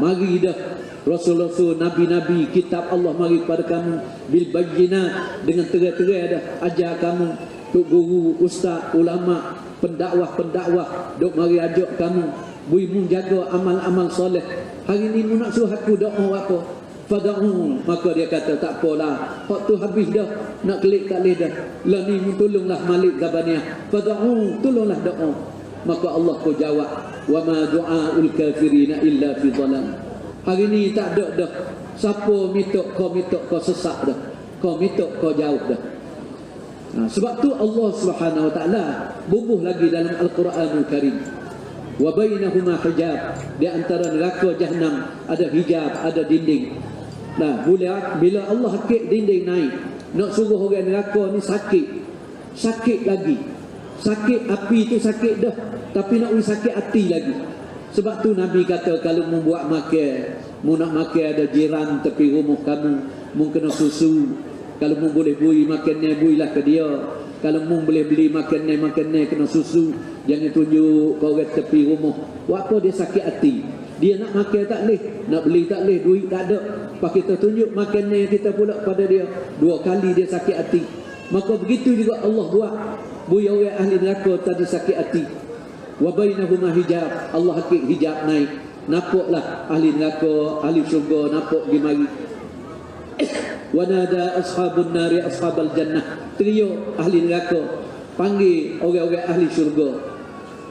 Mari dah Rasul-Rasul, Nabi-Nabi, kitab Allah mari kepada kamu, bil bayyinat, dengan terang-terang dah ajar kamu. Tok guru, ustaz, ulama, pendakwah, dok mari ajak kamu, bui mu jaga amal-amal soleh. Hari ni mu nak suruh aku doa apa? Fada'u, maka dia kata tak apalah, hak tu habis dah, nak klik tak leh dah. Lah ni mu tolonglah Malik Zabaniyah, fada'u, tolonglah doa. Maka Allah pun jawab, wa ma du'aul kafirina illa fi dhalam. Hari ni tak ada dah siapa minta kau sesak dah, kau minta kau jauh dah. Sebab tu Allah Subhanahu Wa Taala bubuh lagi dalam Al-Quranul Karim. wa bainahuma hijab, di antara neraka Jahannam ada hijab, ada dinding. Nah, bila Allah hakik dinding naik, nak suruh orang neraka ni sakit lagi. Sakit api tu sakit dah, tapi nak sakit hati lagi. Sebab tu Nabi kata kalau membuat makan, mu nak makan ada jiran tepi rumah kamu, mu kena susu. Kalau mu boleh bui makan ni, builah ke dia. Kalau mu boleh beli makan ni kena susu. Jangan tunjuk kau orang tepi rumah. Waktu dia sakit hati, dia nak makan tak boleh, nak beli tak boleh, duit tak ada. Pak kita tunjuk makan ni kita pula pada dia, 2 kali dia sakit hati. Maka begitu juga Allah buat bui orang ahli neraka tadi sakit hati. Wa bainahuma hijab, Allah hakik hijab naik. Nampaklah ahli neraka, ahli syurga nampak pergi mari. Wa nada ashabun nari ashabal jannah. Trio ahli neraka panggil orang-orang ahli syurga.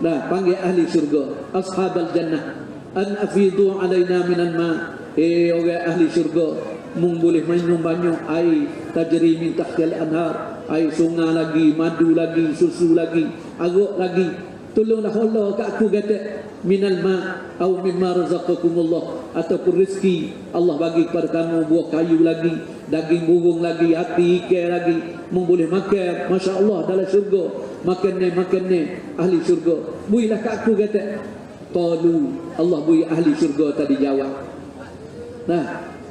Nah, panggil ahli syurga, ashabal jannah, an afidu alaina minan ma. Orang ahli syurga, mung boleh minum banyak air tajri min tahtil anhar, air sungai lagi, madu lagi, susu lagi, arak lagi. Tolonglah Allah kat aku kata minal ma au mimma razaqakumullah, ataupun rezeki Allah bagi kepada kamu, buah kayu lagi, daging burung lagi, hati ikan lagi, mu boleh makan, masya-Allah dalam syurga. Makan ni ahli syurga. Builah kat aku kata. Qalu, Allah bui ahli syurga tadi jawab. Nah,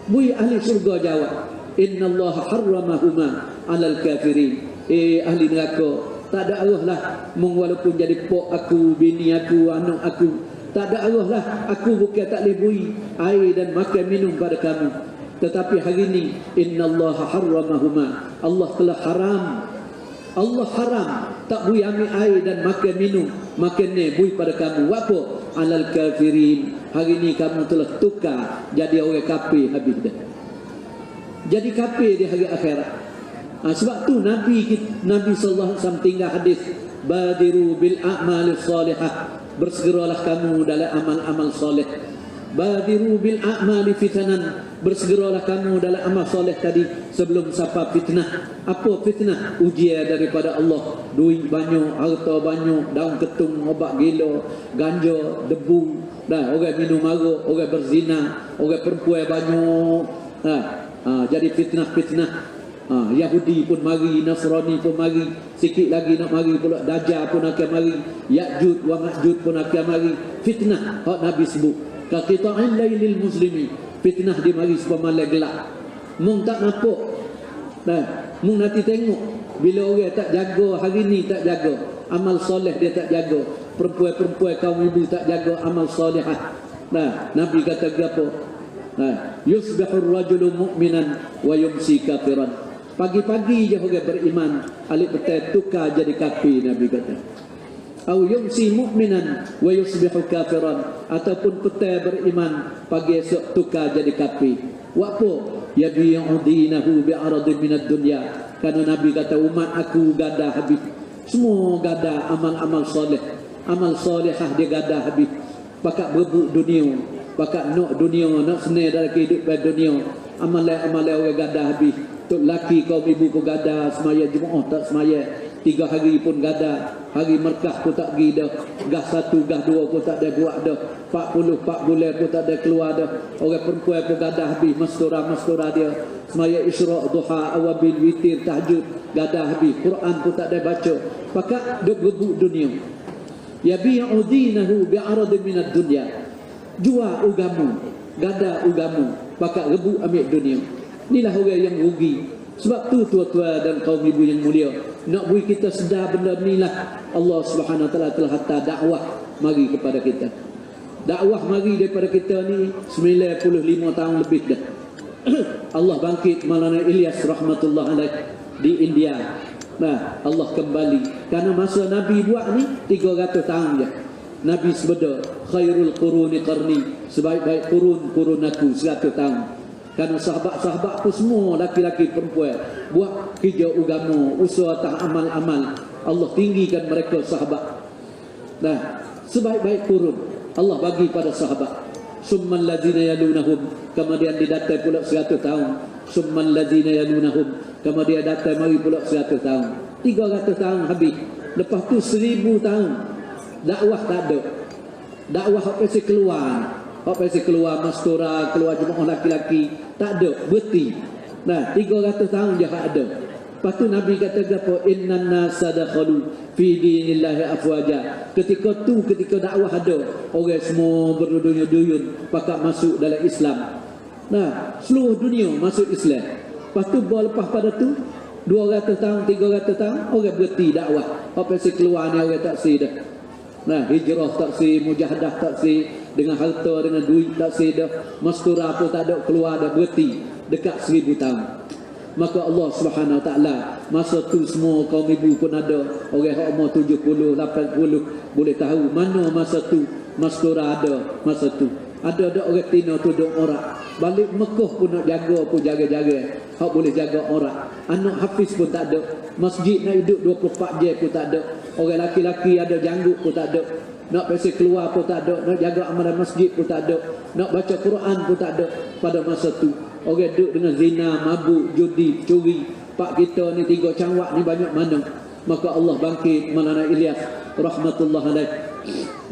bui ahli syurga jawab, innallaha harramahuma 'alal kafirin. Ahli neraka, tak ada arah lah, walaupun jadi pok aku, bini aku, anak aku, tak ada arah lah. Aku bukan tak boleh bui air dan makan minum pada kamu, tetapi hari ini innallaha harramahuma, Allah telah haram. Allah haram tak bui ambil air dan makan minum, makan ni bui pada kamu. Apa? Alal kafirin, hari ini kamu telah tukar jadi orang kafir habis dah. Jadi kafir di hari akhirat. Sebab tu Nabi sallallahu alaihi wasallam tinggal hadis, badiru bil a'malis salihah, bersegeralah kamu dalam amal-amal soleh. Badiru bil a'mali fitanan, bersegeralah kamu dalam amal soleh tadi sebelum sampai fitnah. Apa fitnah? Ujian daripada Allah. Duit banyak, harta banyak, daun ketung, obat gila, ganja, debu, dah orang minum arak, orang berzina, orang perempuan banyak. Jadi fitnah-fitnah. Yahudi pun mari, Nasrani pun mari, sikit lagi nak mari pula Dajjal pun akan mari, Ya'jud wa Ma'jud pun akan mari. Fitnah hak Nabi sebut kaqita'il lailil muslimi, fitnah di mari sebab malam gelap. Mung tak nampak. Nah, mung nanti tengok bila orang tak jaga hari ni, tak jaga amal soleh, dia tak jaga. Perempuan-perempuan kaum ibu tak jaga amal solehah. Nah, Nabi kata apa? Nah, yusbihur rajulu mu'minan wa yumsi kafiran. Pagi-pagi je orang beriman, alik betul tukar jadi kafir, Nabi kata. Au yumsi mu'minan wa yusbihu kafiran, ataupun petang beriman, pagi esok tukar jadi kafir. Wa apa? Yabi'u dinahu bi'aradin minad dunya. Karena Nabi kata umat aku gadah habis. Semua gadah amal-amal soleh. Amal solehah dia gadah habis. Pakat berebut dunia, pakat nak dunia, nak senang dalam kehidupan dunia. Amal-amal orang gadah habis. Tok laki kaum ibu pun gadah, semaya Jumaat tak semaya, 3 hari pun gadah, hari merkah pun tak pergi dah, gah 1 gah 2 pun tak ada buat dah, 40 bulan pun tak ada keluar dah. Orang perempuan pun gadah habis mastura dia, semaya isyraq, duha, awabil, witir, tahajud, gadah habis. Quran pun tak ada baca, pakat duk rebut dunia. Yabi'u dinahu bi'aradin minad dunya, jual ugamu, gadah ugamu, pakat rebut ambil dunia. Inilah orang yang rugi. Sebab tu tua-tua dan kaum ibu yang mulia, nak bui kita sedar benda inilah Allah Subhanahu Wa Taala telah hantar dakwah mari kepada kita. Dakwah mari daripada kita ni 95 tahun lebih dah. Allah bangkit Maulana Ilyas rahmatullah alaih di India. Nah, Allah kembali karena masa Nabi buat ni 300 tahun je. Nabi sebeda khairul quruni qarni, sebaik-baik kurun aku 100 tahun. Karena sahabat-sahabat tu semua laki-laki perempuan buat kerja agama, usaha tak amal-amal. Allah tinggikan mereka sahabat. Nah, sebaik-baik kurun Allah bagi pada sahabat. Summal ladzina yalunahum, kemudian didatai pula 100 tahun. Summal ladzina yalunahum, kemudian datang mari pula 100 tahun. 300 tahun habis. Lepas tu 1000 tahun dakwah tak ada. dakwah apa sih keluar, apa sih keluar mastura, keluar jemaah laki-laki, tak ada, berhenti. Nah, 300 tahun je ada. Lepas tu Nabi kata apa? Innan nasa dakhalu fi dinillahi afwaja. Ketika dakwah ada, orang semua berduyun-duyun pakak masuk dalam Islam. Nah, seluruh dunia masuk Islam. Lepas tu lepas pada tu 200 tahun, 300 tahun orang berhenti dakwah. Apa sih keluar ni orang tak sih dah. Nah, hijrah tak sih, mujahadah tak sih, dengan harta, dengan duit tak sih dah. Mastura pun tak ada, keluar dah, berhenti dekat 1000 tahun. Maka Allah Subhanahu Wa Taala masa tu semua kaum ibu pun ada, orang yang umur 70, 80 boleh tahu mana masa tu mastura ada masa tu. Ada orang Tino tudung orang balik Mekah pun nak jaga pun jaga-jaga, hak boleh jaga orang. Anak hafiz pun tak ada, masjid nak hidup 24 jam pun tak ada. Orang laki-laki ada janggut pun tak ada, nak pergi keluar pun tak ada, nak jaga amalan masjid pun tak ada, nak baca Quran pun tak ada pada masa tu. Orang duduk dengan zina, mabuk, judi, curi. Pak kita ni 3 cangwak ni banyak mana. Maka Allah bangkit Maulana Ilyas rahmatullah alaih.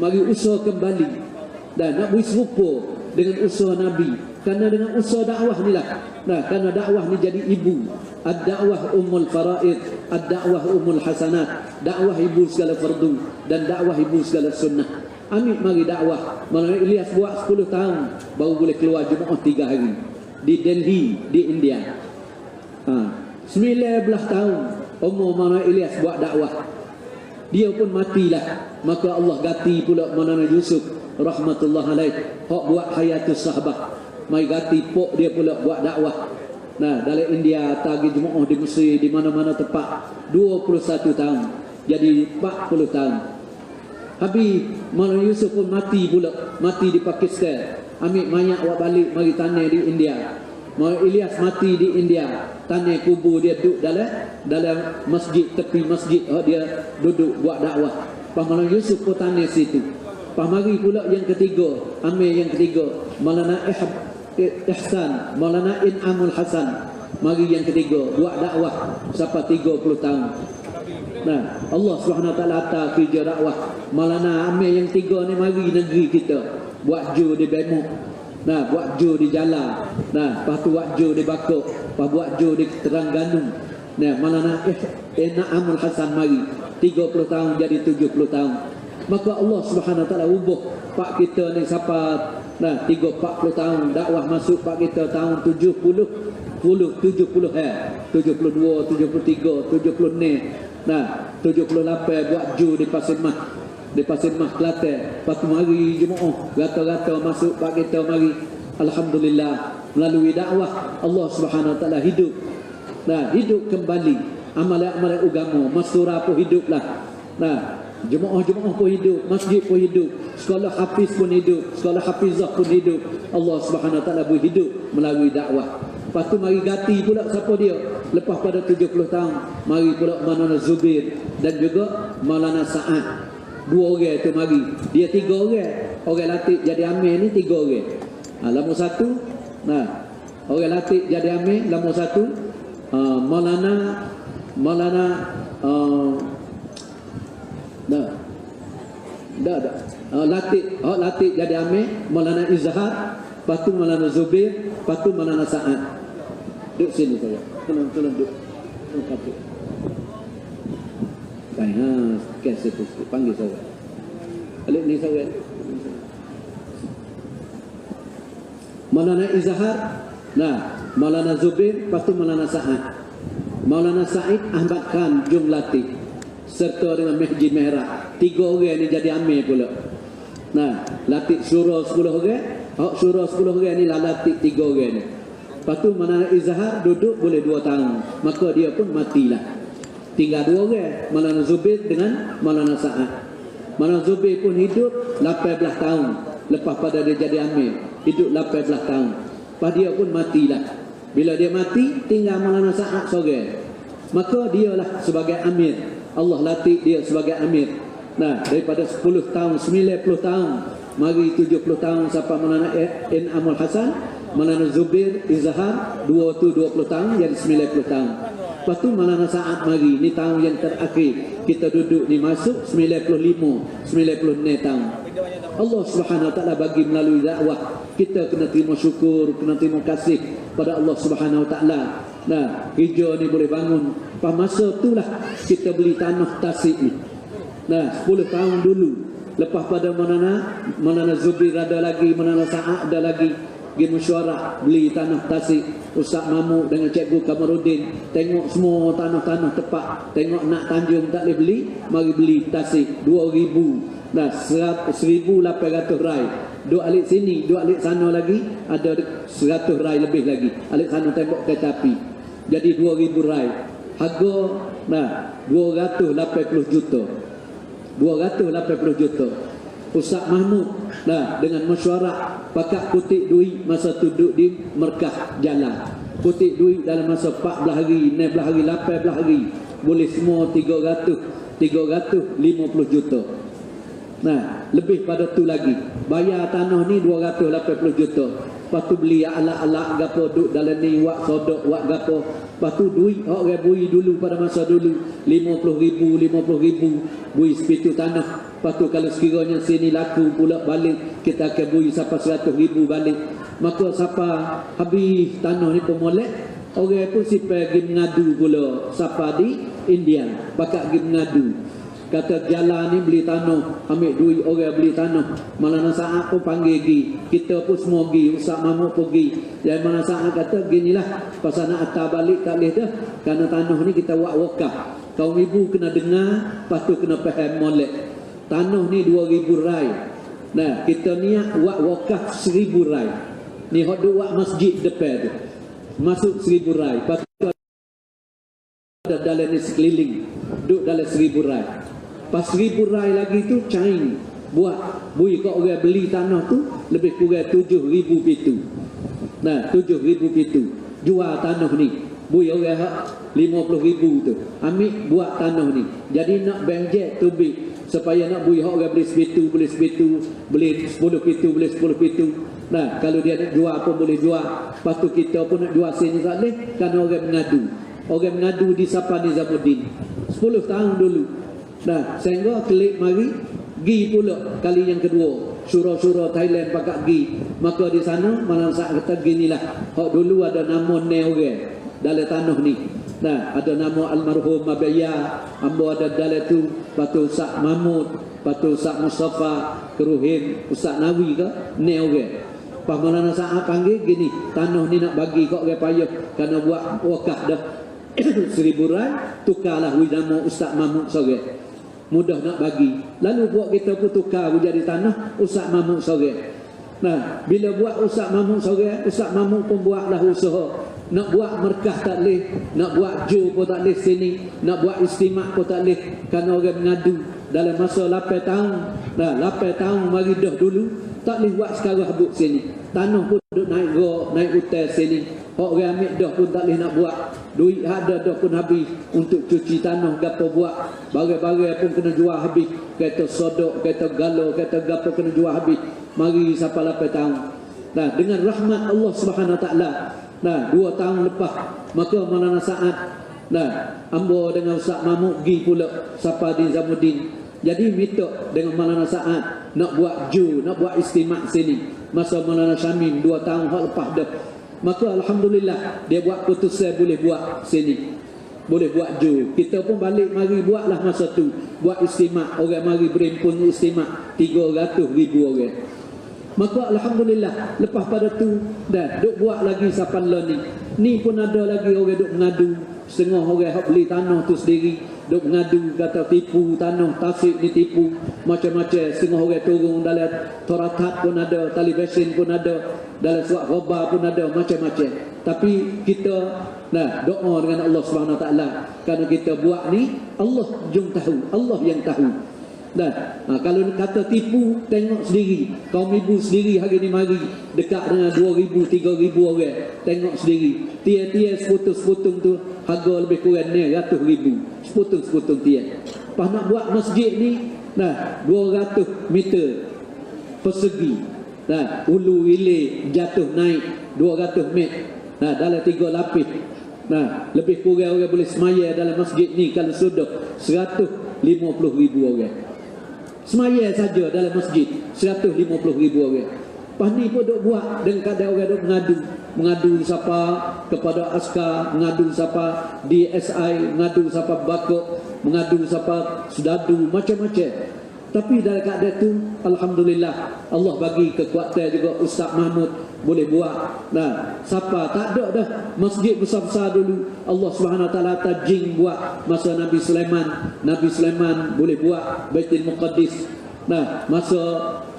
Mari usaha kembali dan nak beri serupa dengan usaha Nabi. Kerana dengan usaha dakwah ni lah. Nah, kerana dakwah ni jadi ibu. Ad-dakwah ummul faraid, ad-dakwah ummul hasanat. Dakwah ibu segala fardu dan dakwah ibu segala sunnah. Ambil mari dakwah. Maulana Ilyas buat 10 tahun baru boleh keluar jemaah 3 hari. Di Delhi, di India. 19 tahun umur Maulana Ilyas buat dakwah. Dia pun matilah. Maka Allah ganti pula Maulana Yusuf rahmatullah alaih, hak buat hayatus sahabah. Mai ganti pok dia pula buat dakwah. Nah, dalam India tagi jemaah di Mesir, di mana-mana tempat 21 tahun. Jadi 40 tahun. Habis Maulana Yusuf pun mati pula, mati di Pakistan. Ambil mayat awak balik mari tanah di India. Maulana Ilyas mati di India, tanah kubur dia duduk dalam masjid, tepi masjid, dia duduk buat dakwah. Pak Maulana Yusuf pun tanah situ. Pak mari pula yang ketiga, ambil yang ketiga Maulana Ihsan, Maulana In'amul Hasan. Mari yang ketiga buat dakwah sampai 30 tahun. Nah, Allah Subhanahu Wa Taala atas kerja dakwah. Maulana ambil yang 3 ni mari negeri kita. Buat jo di Bemuk. Nah, buat jo di Jala. Nah, lepas tu buat jo di Bakok. Lepas buat jo di Terengganu. Nah, Maulana In'amul Hasan mari 30 tahun jadi 70 tahun. Maka Allah Subhanahu Wa Taala ubah pak kita ni siapa 40 tahun dakwah masuk pak kita tahun 70 72, 73, 76. Nah, 78 buat jo di Pasir Mah. Di Pasir Mah Kelantan. Lepas tu mari jemaah rata-rata masuk pak kita mari. Alhamdulillah melalui dakwah Allah Subhanahu Wa Taala hidup. Nah, hidup kembali amalan-amalan agama, mastura pun hiduplah. Nah, jemaah-jemaah pun hidup, masjid pun hidup, sekolah hafiz pun hidup, sekolah hafizah pun hidup. Allah Subhanahu Wa Taala hidup melalui dakwah. Lepas tu mari ganti pula siapa dia? Lepas pada 70 tahun, mari pula Maulana Zubair dan juga Maulana Sa'ad. 2 orang tu mari. Dia 3 orang. Orang latih jadi amir ni 3 orang. Lama satu, nah, orang latih jadi amir, lama satu Maulana latih jadi amir Maulana Izhar, lepas tu Maulana Zubair, lepas tu Maulana Sa'ad. Duduk sini saya. Tolong duduk. Kapit. Baik, kes itu panggil saya. Alik ni saya. Maulana Izhar, nah, Maulana Zubair, lepas tu Maulana Sa'ad. Maulana Sa'id Ahmad Khan Jumlati serta dengan Mehdi Merah. 3 orang ni jadi amir pula. Nah, latih surah 10 orang. Hak surah 10 orang ni lah latih 3 orang ni. Lepas tu Maulana Izhar duduk boleh 2 tahun. Maka dia pun matilah. Tinggal 2 orang, Maulana Zubair dengan Maulana Sa'ad. Maulana Zubair pun hidup 18 tahun. Lepas pada dia jadi amir, hidup 18 tahun. Lepas dia pun matilah. Bila dia mati, tinggal Maulana Sa'ad seorang. Maka dialah sebagai amir. Allah latih dia sebagai amir. Nah, daripada 10 tahun, 90 tahun, mari 70 tahun sampai Maulana In'amul Hasan, Maulana Zubair Izhar 20 tahun jadi 90 tahun. Lepas tu Maulana Sa'ad mari, ni tahun yang terakhir kita duduk ni masuk 95 96 tahun. Allah Subhanahu Wa Taala bagi melalui dakwah. Kita kena terima syukur, kena terima kasih pada Allah Subhanahu Wa Taala. Nah, hijau ni boleh bangun. Pas masa itulah kita beli tanah Tasik ni. Nah, 10 tahun dulu. Lepas pada Manana Zubir ada lagi, Manana Sa'ad ada lagi. Pergi mesyuarat beli tanah Tasik. Ustaz Mamuk dengan Cikgu Kamarudin tengok semua tanah-tanah tepat. Tengok nak Tanjung tak boleh beli, mari beli Tasik 2,000. Nah, 1,800 rai. Duk alik sini, duk alik sana lagi ada 100 rai lebih lagi. Alik sana tembok kereta api. Jadi 2,000 rai. Harga 280 juta. 280 juta. Ustaz Mahmud dengan mesyuarat pakat kutip duit masa duduk di Merkah jalan. Kutip duit dalam masa 14 hari, 16 hari, 18 hari. Boleh semua 350 juta. Nah, lebih pada tu lagi. Bayar tanah ni 280 juta. Lepas tu beli alat-alat gapo duk dalam ni, wak sodok, wak gapo. Lepas tu duit orang bui dulu pada masa dulu 50,000 bui sepitu tanah. Lepas tu kalau sekiranya sini laku pula balik, kita akan bui sampai 100,000 balik. Maka siapa habis tanah ni pemolek, orang pun si pergi mengadu pula siapa di India, pakat pergi mengadu. Kata jalan ni beli tanah, ambil duit orang beli tanah. Malah Saat pun panggil pergi. Kita pun semua pergi, Ustaz Mahmud pergi. Yang mana Saat kata ginilah, pasal nak atas balik tak boleh dah. Kerana tanah ni kita buat wakaf. Kaum ibu kena dengar, lepas tu kena faham molek. Tanah ni 2,000 rai. Nah, kita niat buat wakaf 1,000 rai. Ni hok duk buat masjid depan tu. Masuk 1,000 rai. Lepas tu ada dalam ni sekeliling. Duk dalam 1,000 rai. Pas 1,000 rai lagi tu cain buat bui kau orang beli tanah tu lebih kurang 7,000 pitu. Nah, 7,000 pitu jual tanah ni. Bui orang hak 50,000 tu. Ambil buat tanah ni. Jadi nak banjek tu supaya nak bui hak orang beli sepitu, beli sepitu, beli 10 pitu, beli 10 pitu. Nah, kalau dia nak jual pun boleh jual. Lepas tu kita pun nak jual sini tak boleh kerana orang mengadu. Orang mengadu di Sapa Nizamuddin 10 tahun dulu. Nah, sehingga klik mari gi pula kali yang kedua. Surau-surau Thailand pakak gi. Maka di sana malam saat kata ginilah. Hak dulu ada nama ne orang dalam tanah ni. Nah, ada nama almarhum Mabaya, ambo ada dalam tu, patu Ustaz Mahmud, patu Ustaz Mustafa, Keruhin, Ustaz Nawi ke ne orang. Pas malam saat panggil gini, tanah ni nak bagi kau orang payah kerana buat wakaf dah. 1,000 rai tukarlah nama Ustaz Mahmud sore. Mudah nak bagi. Lalu buat kita pun tukar jadi tanah Ustaz Mahmud sore. Nah, bila buat Ustaz Mahmud sore, Ustaz Mahmud pun buatlah usaha. Nak buat Merkah tak boleh, nak buat Jo pun tak boleh sini, nak buat istimak pun tak boleh kerana orang mengadu dalam masa 8 tahun. Nah, 8 tahun mari dah dulu tak boleh buat sekarang habuk sini. Tanah pun duduk naik go, naik hotel sini. Orang ambil dah pun tak boleh nak buat. Duit ada dah pun habis untuk cuci tanah, gapo buat. Barang-barang pun kena jual habis. Kereta sodok, kereta galau, kereta gapo kena jual habis. Mari sampai 8 tahun. Nah, dengan rahmat Allah Subhanahu Wa Taala. Nah, 2 tahun lepas maka Maulana Sa'ad, nah, ambo dengan Ustaz Mahmud pergi pula Sapa di Nizamuddin. Jadi minta dengan Maulana Sa'ad nak buat ju, nak buat istimak sini. Masa Maulana Syamim 2 tahun hak lepas dah. Maka alhamdulillah dia buat putusan boleh buat sini. Boleh buat ju. Kita pun balik mari buatlah masa tu. Buat istimak, orang mari berimpun istimak 300,000 orang. Maka alhamdulillah lepas pada tu dah duk buat lagi sapan lah ni. Ni pun ada lagi orang duk mengadu. Setengah orang hak beli tanah tu sendiri duk mengadu kata tipu tanah Tasik ni tipu macam-macam. Setengah orang turun dalam torakat pun ada, television pun ada, dalam surat khabar pun ada, macam-macam. Tapi kita doa dengan Allah Subhanahu Wa Taala kerana kita buat ni Allah jom tahu, Allah yang tahu. Kalau kata tipu, tengok sendiri. Kaum ibu sendiri hari ni mari dekat dengan 2,000, 3,000 orang. Tengok sendiri. Tiang-tiang seputung-seputung tu harga lebih kurang ni 100,000. Seputung-seputung tiang. Pas nak buat masjid ni 200 meter persegi. Ulu hilir jatuh naik 200 meter. Dalam 3 lapis. Lebih kurang orang boleh semaya dalam masjid ni kalau sudah 150,000 orang. semaya saja dalam masjid 150,000 orang. Lepas ni pun duk buat dengan kadang orang duk mengadu siapa kepada askar, mengadu siapa DSI, mengadu siapa bakok, mengadu siapa sedadu, macam-macam. Tapi dalam keadaan itu, alhamdulillah, Allah bagi kekuatan juga Ustaz Mahmud boleh buat. Nah, siapa tak ada dah masjid besar-besar dulu. Allah Subhanahu Wa Taala tajing buat masa Nabi Sulaiman. Nabi Sulaiman boleh buat Baitul Muqaddis. Nah, masa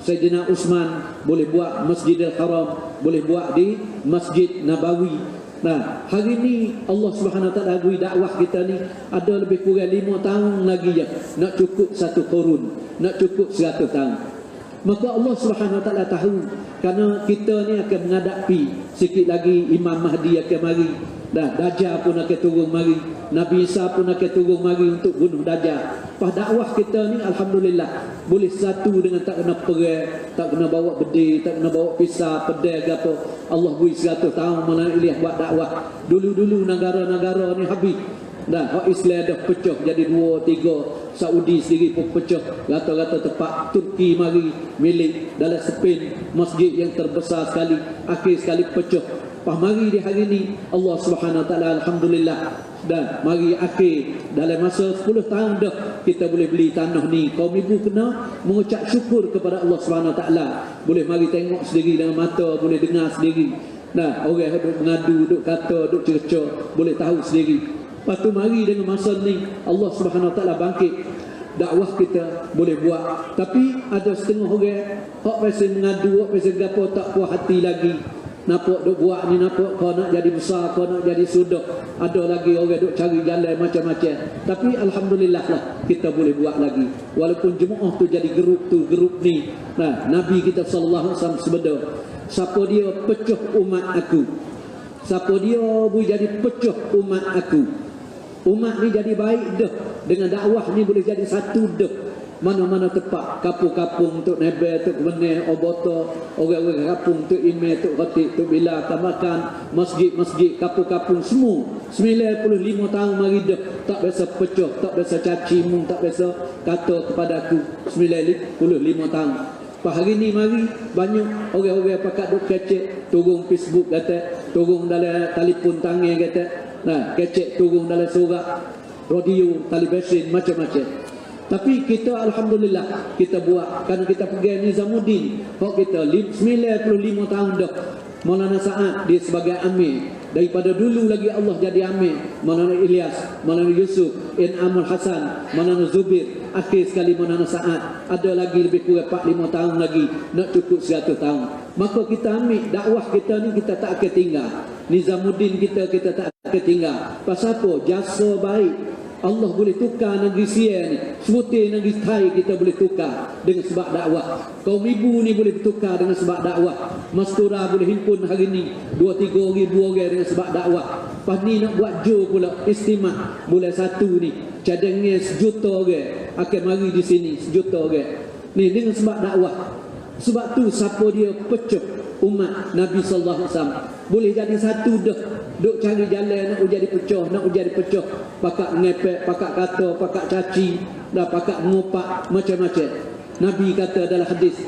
Sayyidina Uthman boleh buat Masjidil Haram, boleh buat di Masjid Nabawi. Nah, hari ni Allah Subhanahu Wa Taala bagi dakwah kita ni ada lebih kurang 5 tahun lagi je nak cukup 1 qurun, nak cukup 100 tahun. Maka Allah Subhanahu Wa Taala tahu kerana kita ni akan menghadapi sikit lagi Imam Mahdi akan mari. Dah Dajjal pun akan turun mari, Nabi Isa pun akan turun mari untuk bunuh Dajjal. Pas dakwah kita ni alhamdulillah boleh satu dengan tak kena perang, tak kena bawa bedil, tak kena bawa pisau, pedang ke apa. Allah beri 100 tahun Maulana Ilyas buat dakwah. Dulu-dulu negara-negara ni habis. Dah hak Islam dah pecah jadi 2, 3. Saudi sendiri pun pecah. Rata-rata tempat Turki mari milik dalam Spain, masjid yang terbesar sekali, akhir sekali pecah. Pas mari di hari ni Allah Subhanahu Wa Taala alhamdulillah dan mari akhir dalam masa 10 tahun dah kita boleh beli tanah ni. Kaum ibu kena mengucap syukur kepada Allah Subhanahu Wa Taala. Boleh mari tengok sendiri dengan mata, boleh dengar sendiri. Nah, orang duk mengadu, duk kata, duk cerca, boleh tahu sendiri. Lepas tu mari dengan masa ni Allah Subhanahu Wa Taala bangkit dakwah kita boleh buat. Tapi ada setengah orang hak pasal mengadu, hak pasal gapo tak puas hati lagi. Nampak duk buat ni, nampak kau nak jadi besar, kau nak jadi sudah. Ada lagi orang duk cari jalan macam-macam. Tapi alhamdulillah lah kita boleh buat lagi. Walaupun jemaah tu jadi grup tu, grup ni. Nah, Nabi kita sallallahu alaihi wasallam sebeda, siapa dia pecah umat aku, siapa dia boleh jadi pecah umat aku, umat ni jadi baik dah. Dengan dakwah ni boleh jadi satu dah. Mana-mana tempat, kapung-kapung untuk nebel, untuk benih, oboto, orang-orang kapung untuk email, untuk khotik, untuk bila, makan, masjid-masjid, kapung-kapung semua 95 tahun mari dah tak biasa pecah, tak biasa caci mung, tak biasa kata kepada aku 95 tahun. Pas hari ni mari banyak orang-orang pakat duk kecek turun Facebook kata, turun dalam telefon tangan kata, nah kecek turun dalam surat radio, televisi macam-macam. Tapi kita alhamdulillah kita buat kerana kita pegang Nizamuddin. Hak kita 95 tahun dah. Maulana Sa'ad dia sebagai amir. Daripada dulu lagi Allah jadi amir. Maulana Ilyas, Maulana Yusuf, In'amul Hasan, Maulana Zubir, akhir sekali Maulana Sa'ad. Ada lagi lebih kurang 4-5 tahun lagi nak cukup 100 tahun. Maka kita ambil dakwah kita ni kita tak akan tinggal. Nizamuddin kita tak akan tinggal. Pasal apa? Jasa baik Allah boleh tukar negeri Sia ni. Sebutir negeri Thai kita boleh tukar dengan sebab dakwah. Kaum ibu ni boleh tukar dengan sebab dakwah. Mastura boleh himpun hari ni 2-3 ribu orang dengan sebab dakwah. Lepas ni nak buat jo pula istimewa bulan 1 ni. Cadangnya 1 juta orang akan mari di sini, 1 juta orang. Ni dengan sebab dakwah. Sebab tu siapa dia pecah umat Nabi sallallahu alaihi wasallam boleh jadi satu dah. Duk cari jalan nak jadi pecah, nak jadi pecah. Pakak ngepek, pakak kata, pakak caci, dah pakak mengupak macam-macam. Nabi kata dalam hadis,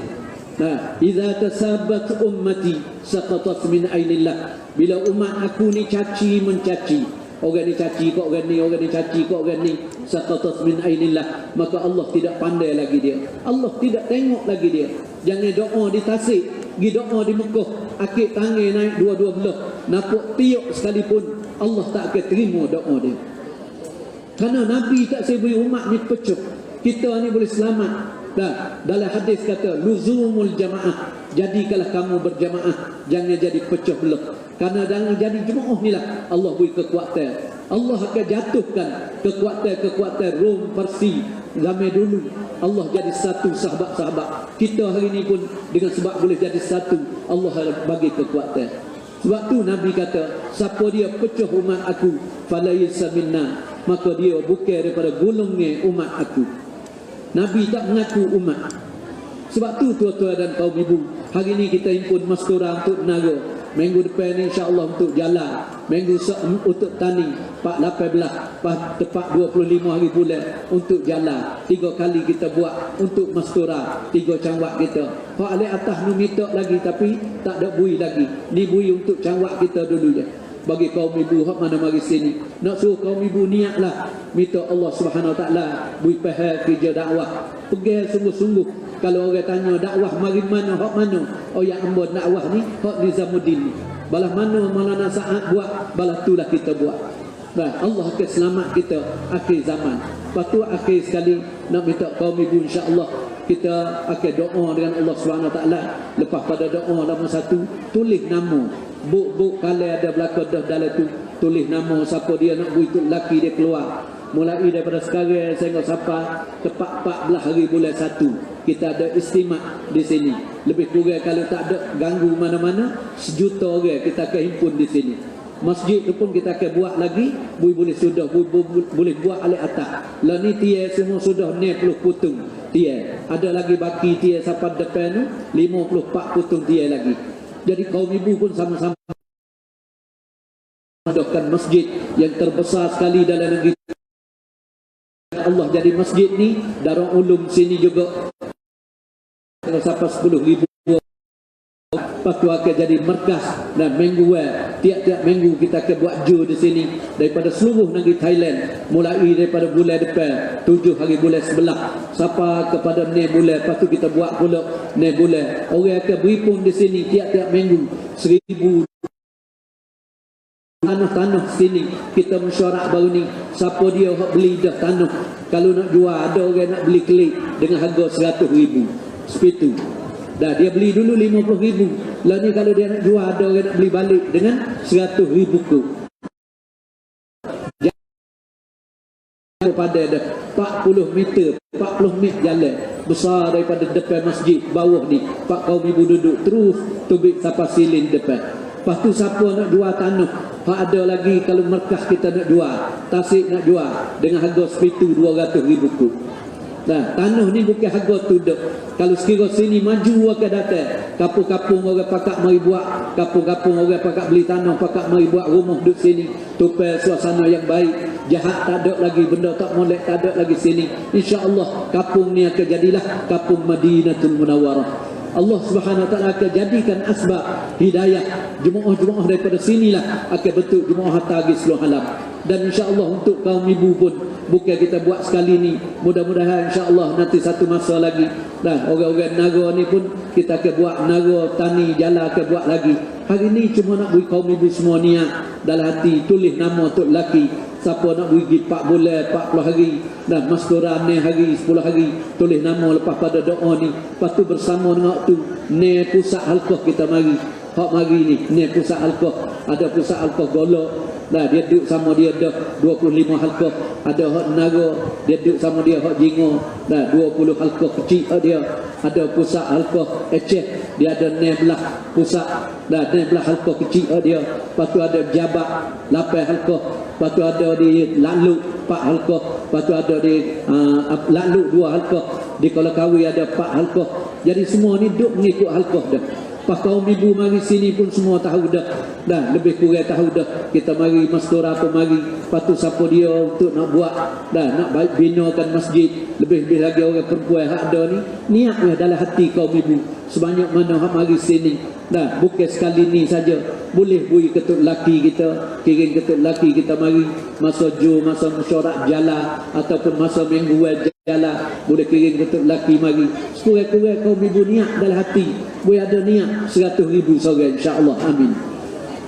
nah, idza tasabbat ummati saqatat min ainillah. Bila umat aku ni caci mencaci, orang ni caci kok orang ni, orang ni caci kok orang ni, saqatat min ainillah, maka Allah tidak pandai lagi dia. Allah tidak tengok lagi dia. Jangan doa di Tasik, pergi doa di Mekah, akik tangan naik 2-2 belah, nampak tiuk sekalipun Allah tak akan terima doa dia. Kerana Nabi tak sebui umat ni pecah. Kita ni boleh selamat. Dah, dalam hadis kata luzumul jamaah, jadikanlah kamu berjamaah, jangan jadi pecah belah. Karena dalam jadi jemaah ni lah Allah beri kekuatan. Allah akan jatuhkan kekuatan Rom, Parsi zaman dulu. Allah jadi satu sahabat-sahabat. Kita hari ni pun dengan sebab boleh jadi satu, Allah bagi kekuatan. Sebab tu Nabi kata, siapa dia pecah umat aku, falaysa minna, maka dia bukan daripada golongan umat aku. Nabi tak mengaku umat. Sebab tu tuan-tuan dan kaum ibu, hari ni kita himpun mastura untuk menara. Minggu depan ni insya-Allah untuk jalan. Minggu untuk tani 18 tepat 25 hari bulan untuk jalan. 3 kali kita buat untuk mastura 3 cangwak kita. Hak alik atas ni minta lagi tapi tak ada bui lagi. Ni bui untuk cangwak kita dulu je. Bagi kaum ibu hak mana mari sini. Nak suruh kaum ibu niatlah minta Allah Subhanahu Wa Taala bui pahal kerja dakwah. Pergi sungguh-sungguh. Kalau orang tanya dakwah mari mana hak mana? Oh ya ambon dakwah ni hak Nizamuddin ni. Balah mana Maulana Sa'ad buat, balah itulah kita buat. Nah, Allah akan selamat kita akhir zaman. Lepas tu akhir sekali nak minta kaum ibu insya-Allah kita akan doa dengan Allah Subhanahu Wa Taala. Lepas pada doa nombor 1 tulis nama. Buk-buk kalau ada belakang dah dalam tu tulis nama siapa dia nak bui tu lelaki dia keluar. Mulai daripada sekarang sehingga sampai tepat 14 hari bulan 1 kita ada istimak di sini. Lebih kurang kalau tak ada ganggu mana-mana 1 juta orang kita akan himpun di sini. Masjid tu pun kita akan buat lagi, bui boleh sudah boleh buat alik atas. Lah ni tiang semua sudah 90 putung tiang. Ada lagi baki tiang sampai depan tu 54 putung tiang lagi. Jadi kaum ibu pun sama-sama mendapatkan masjid yang terbesar sekali dalam negeri Allah. Jadi masjid ni Darul Ulum sini juga sampai 10,000. Lepas tu akan jadi markas dan minggu tiap-tiap minggu kita akan buat jur di sini daripada seluruh negeri Thailand, mulai daripada bulan depan 7 hari bulan 11 sampai kepada 6 bulan. Lepas tu kita buat pula 6 bulan. Orang akan berhimpun di sini tiap-tiap minggu 1,000 tanah sini. Kita mesyuarat baru ni siapa dia hak beli dah tanah, kalau nak jual ada orang nak beli kelik dengan harga 100,000 sepitu. Dah dia beli dulu 50,000. Lah ni kalau dia nak jual ada orang nak beli balik dengan 100,000 ku. Pada ada 40 meter 40 meter jalan besar daripada depan masjid bawah ni. Pak kaum ibu duduk terus tubik sampai silin depan. Lepas tu siapa nak jual tanah, hak ada lagi kalau markas kita nak jual, tasik nak jual dengan harga sepitu 200,000 ku. Nah, tanah ni bukan harga tu dak. Kalau sekira sini maju akan datang. Kampung-kampung orang pakak mari buat, kampung-kampung orang pakak beli tanah, pakak mari buat rumah duduk sini. Tupai suasana yang baik. Jahat tak ada lagi, benda tak molek tak ada lagi sini. Insya-Allah kampung ni akan jadilah kampung Madinatul Munawwarah. Allah Subhanahu Wa Taala akan jadikan asbab hidayah jemaah-jemaah daripada sinilah akan bentuk jemaah hatta di seluruh alam. Dan insya-Allah untuk kaum ibu pun bukan kita buat sekali ni, mudah-mudahan insya-Allah nanti satu masa lagi dah orang-orang naga ni pun kita akan buat naga tani jalan akan buat lagi. Hari ni cuma nak beri kaum ibu semua niat dalam hati tulis nama tok lelaki. Siapa nak pergi 4 bulan 40 hari dan mastura 6 hari 10 hari tulis nama lepas pada doa ni. Lepas tu bersama dengan tu ni pusat halqah kita mari. Hak mari ni pusat halqah. Ada pusat halqah golok. Nah, dia duduk sama dia dah 25 halqah. Ada hak naga, dia duduk sama dia hak jingo. Nah, 20 halqah kecil dia. Ada pusat halqah Aceh, dia ada 16 pusat. Nah, 16 halqah kecil dia. Lepas tu ada Jabak 8 halqah. Lepas tu ada di Lalu 4 halqah. Lepas tu ada di Lalu 2 halqah. Di Kolakawi ada 4 halqah. Jadi semua ni duduk mengikut halqah dah. Pas kaum ibu mari sini pun semua tahu dah. Dah lebih kurang tahu dah. Kita mari mastura apa mari. Lepas tu siapa dia untuk nak buat. Dah nak baik binakan masjid. Lebih-lebih lagi orang perempuan hak ada ni. Niatlah dalam hati kaum ibu. Sebanyak mana hak mari sini. Dah bukan sekali ni saja. Boleh bui ketuk laki kita. Kirim ketuk laki kita mari. Masa jur, masa mesyuarat jalan. Ataupun masa mingguan jalan. Boleh kirim ketuk laki mari. Sekurang-kurang kaum ibu niat dalam hati. Boleh ada niat 100,000 seorang insya-Allah. Amin.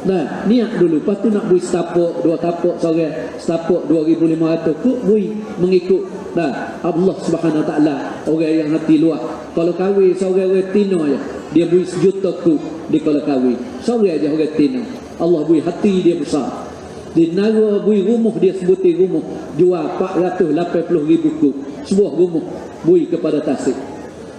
Nah, niat dulu. Lepas tu nak bui setapak 2 tapak seorang. Setapak 2,500 kuk bui mengikut. Nah, Allah Subhanahu Wa Taala orang yang hati luas. Kalau kahwin seorang orang tino aja, dia bui 1 juta kuk di kalau kahwin. Seorang aja orang tino. Allah bui hati dia besar. Di Nara bui rumah dia sebuti rumah jual 480,000 kuk. Sebuah rumah bui kepada Tasik.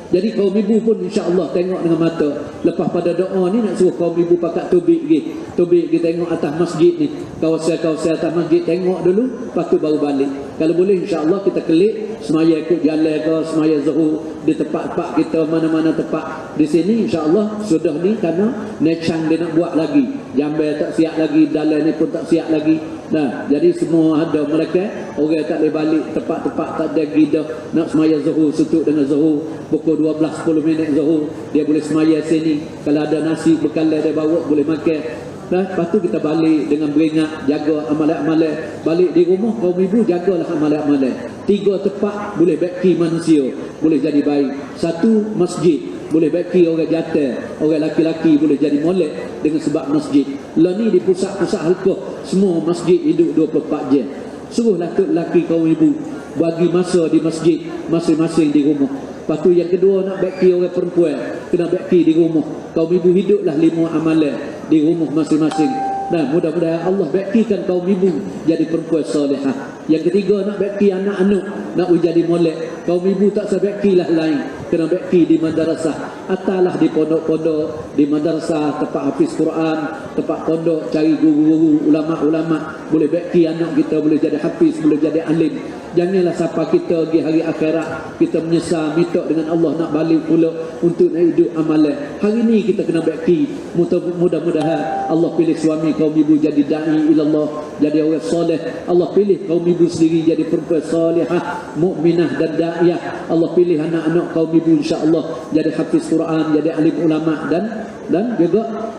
Jadi kaum ibu pun insya-Allah tengok dengan mata. Lepas pada doa ni nak suruh kaum ibu pakat tubik pergi. Tubik pergi tengok atas masjid ni. Kawasan-kawasan atas masjid tengok dulu, lepas tu baru balik. Kalau boleh insya-Allah kita kelik semaya ikut jalan ke, semaya zuhur di tempat-tempat kita, mana-mana tempat di sini insya-Allah sudah ni kerana necang dia nak buat lagi. Jambil tak siap lagi, dalam ni pun tak siap lagi. Nah, jadi semua ada mereka orang tak boleh balik tempat-tempat tak ada gidah nak semaya zuhur setuk dengan zuhur pukul 12 10 minit zuhur dia boleh semaya sini. Kalau ada nasi bekal dia bawa boleh makan. Nah, lepas tu kita balik dengan beringat, jaga amalan-amalan. Balik di rumah kaum ibu jagalah amalan-amalan. 3 tempat boleh baki manusia, boleh jadi baik. 1 masjid, boleh baki orang jatuh, orang laki-laki boleh jadi molek dengan sebab masjid. Lah ni di pusat-pusat halqah semua masjid hidup 24 jam. Suruhlah tok laki kaum ibu bagi masa di masjid masing-masing di rumah. Lepas tu yang kedua nak baki orang perempuan kena baki di rumah. Kaum ibu hiduplah 5 amalan di rumah masing-masing. Nah, mudah-mudahan Allah bakikan kaum ibu jadi perempuan solehah. Yang ketiga nak baki anak-anak nak jadi molek. Kaum ibu tak sebakilah lain, kena baki di madrasah. Atalah di pondok-pondok, di madrasah, tempat hafiz Quran, tempat pondok cari guru-guru, ulama-ulama. Boleh baki anak kita boleh jadi hafiz, boleh jadi alim. Janganlah siapa kita pergi hari akhirat kita menyesal minta dengan Allah nak balik pula untuk nak hidup amalan. Hari ni kita kena baki. Mudah-mudahan Allah pilih suami kaum ibu jadi dai ilallah, jadi orang soleh. Allah pilih kaum ibu sendiri jadi perempuan solehah, mukminah dan daiyah. Allah pilih anak-anak kaum ibu insya-Allah jadi hafiz Quran, jadi alim ulama dan juga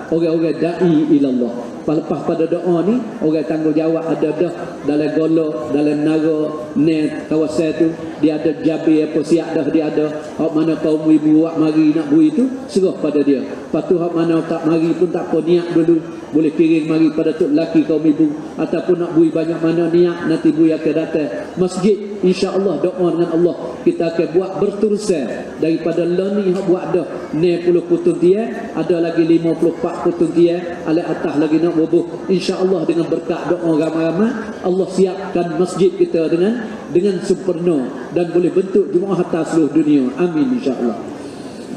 orang-orang dai ilallah. Lepas pada doa ni orang tanggungjawab ada dah dalam golok, dalam nara net kawasan tu dia ada jabir apa siap dah dia ada. Hak mana kaum ibu buat mari nak bui tu serah pada dia. Lepas tu hak mana tak mari pun tak apa, niat dulu boleh kirim mari pada tok laki kaum ibu ataupun nak bui banyak mana niat nanti bui akan datang masjid insya-Allah. Doa dengan Allah kita akan buat berterusan daripada lani hak buat dah 60 kutun dia ada lagi 54 kutun dia ala atas lagi nak bubuh insya-Allah. Dengan berkat doa ramai-ramai Allah siapkan masjid kita dengan sempurna dan boleh bentuk jemaah atas seluruh dunia. Amin insya-Allah.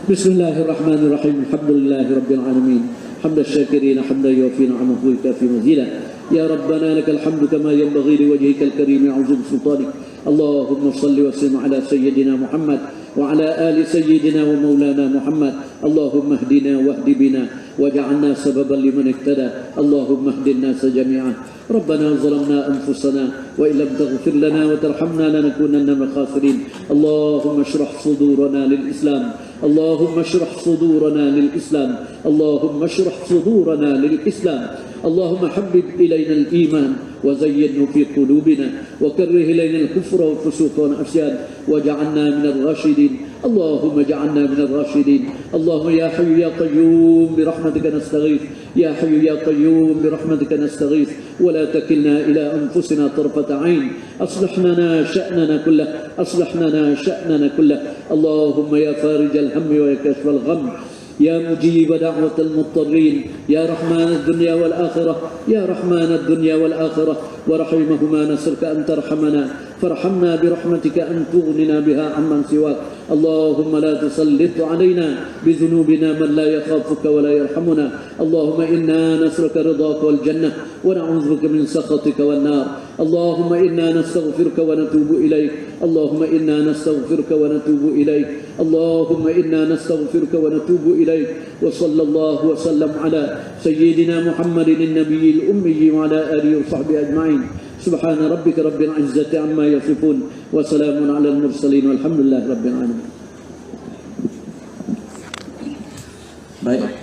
Bismillahirrahmanirrahim. Alhamdulillahirabbil alamin. Hamdan syakirin hamdan yufi ni'amahu wa kafi mazila. Ya Rabbana lakal hamdu kama yanbaghi liwajhikal karim ya'uzzu bisultanik. Allahumma salli wa sallim ala sayyidina Muhammad wa ala ali sayyidina wa maulana Muhammad. Allahumma hdina wahdi bina waj'alna sababan liman ihtada. Allahumma hdina jami'an. ربنا ظلمنا أنفسنا وإن لم تغفر لنا وترحمنا لنكونن من الخاسرين. اللهم اشرح صدورنا للإسلام. اللهم اشرح صدورنا للإسلام. اللهم اشرح صدورنا للإسلام. اللهم حبب إلينا الإيمان وزينه في قلوبنا وكره إلينا الكفر والفسوق والعصيان واجعلنا من الراشدين. اللهم اجعلنا من الراشدين. اللهم يا حي يا قيوم برحمتك نستغيث. يا حي يا قيوم برحمتك نستغيث ولا تكلنا إلى أنفسنا طرفة عين. أصلح لنا شأننا كله. أصلح لنا شأننا كله. اللهم يا فارج الهم ويا كاشف الغم يا مجيب دعوة المضطرين يا رحمن الدنيا والآخرة يا رحمن الدنيا والآخرة ورحمهما نسألك أن ترحمنا فارحمنا برحمتك أن تغننا بها عمن سواك. اللهم لا تسلط علينا بذنوبنا من لا يخافك ولا يرحمنا. اللهم إنا نسألك رضاك والجنة ونعوذ بك من سخطك والنار. اللهم إنا نستغفرك ونتوب إليك. اللهم إنا نستغفرك ونتوب إليك. اللهم إنا نستغفرك ونتوب إليك. وصلى الله وسلم على سيدنا محمد النبي الأمي وعلى آله وصحبه أجمعين. سبحان ربك رب العزة عما يصفون وسلام على المرسلين والحمد لله رب العالمين. Baik.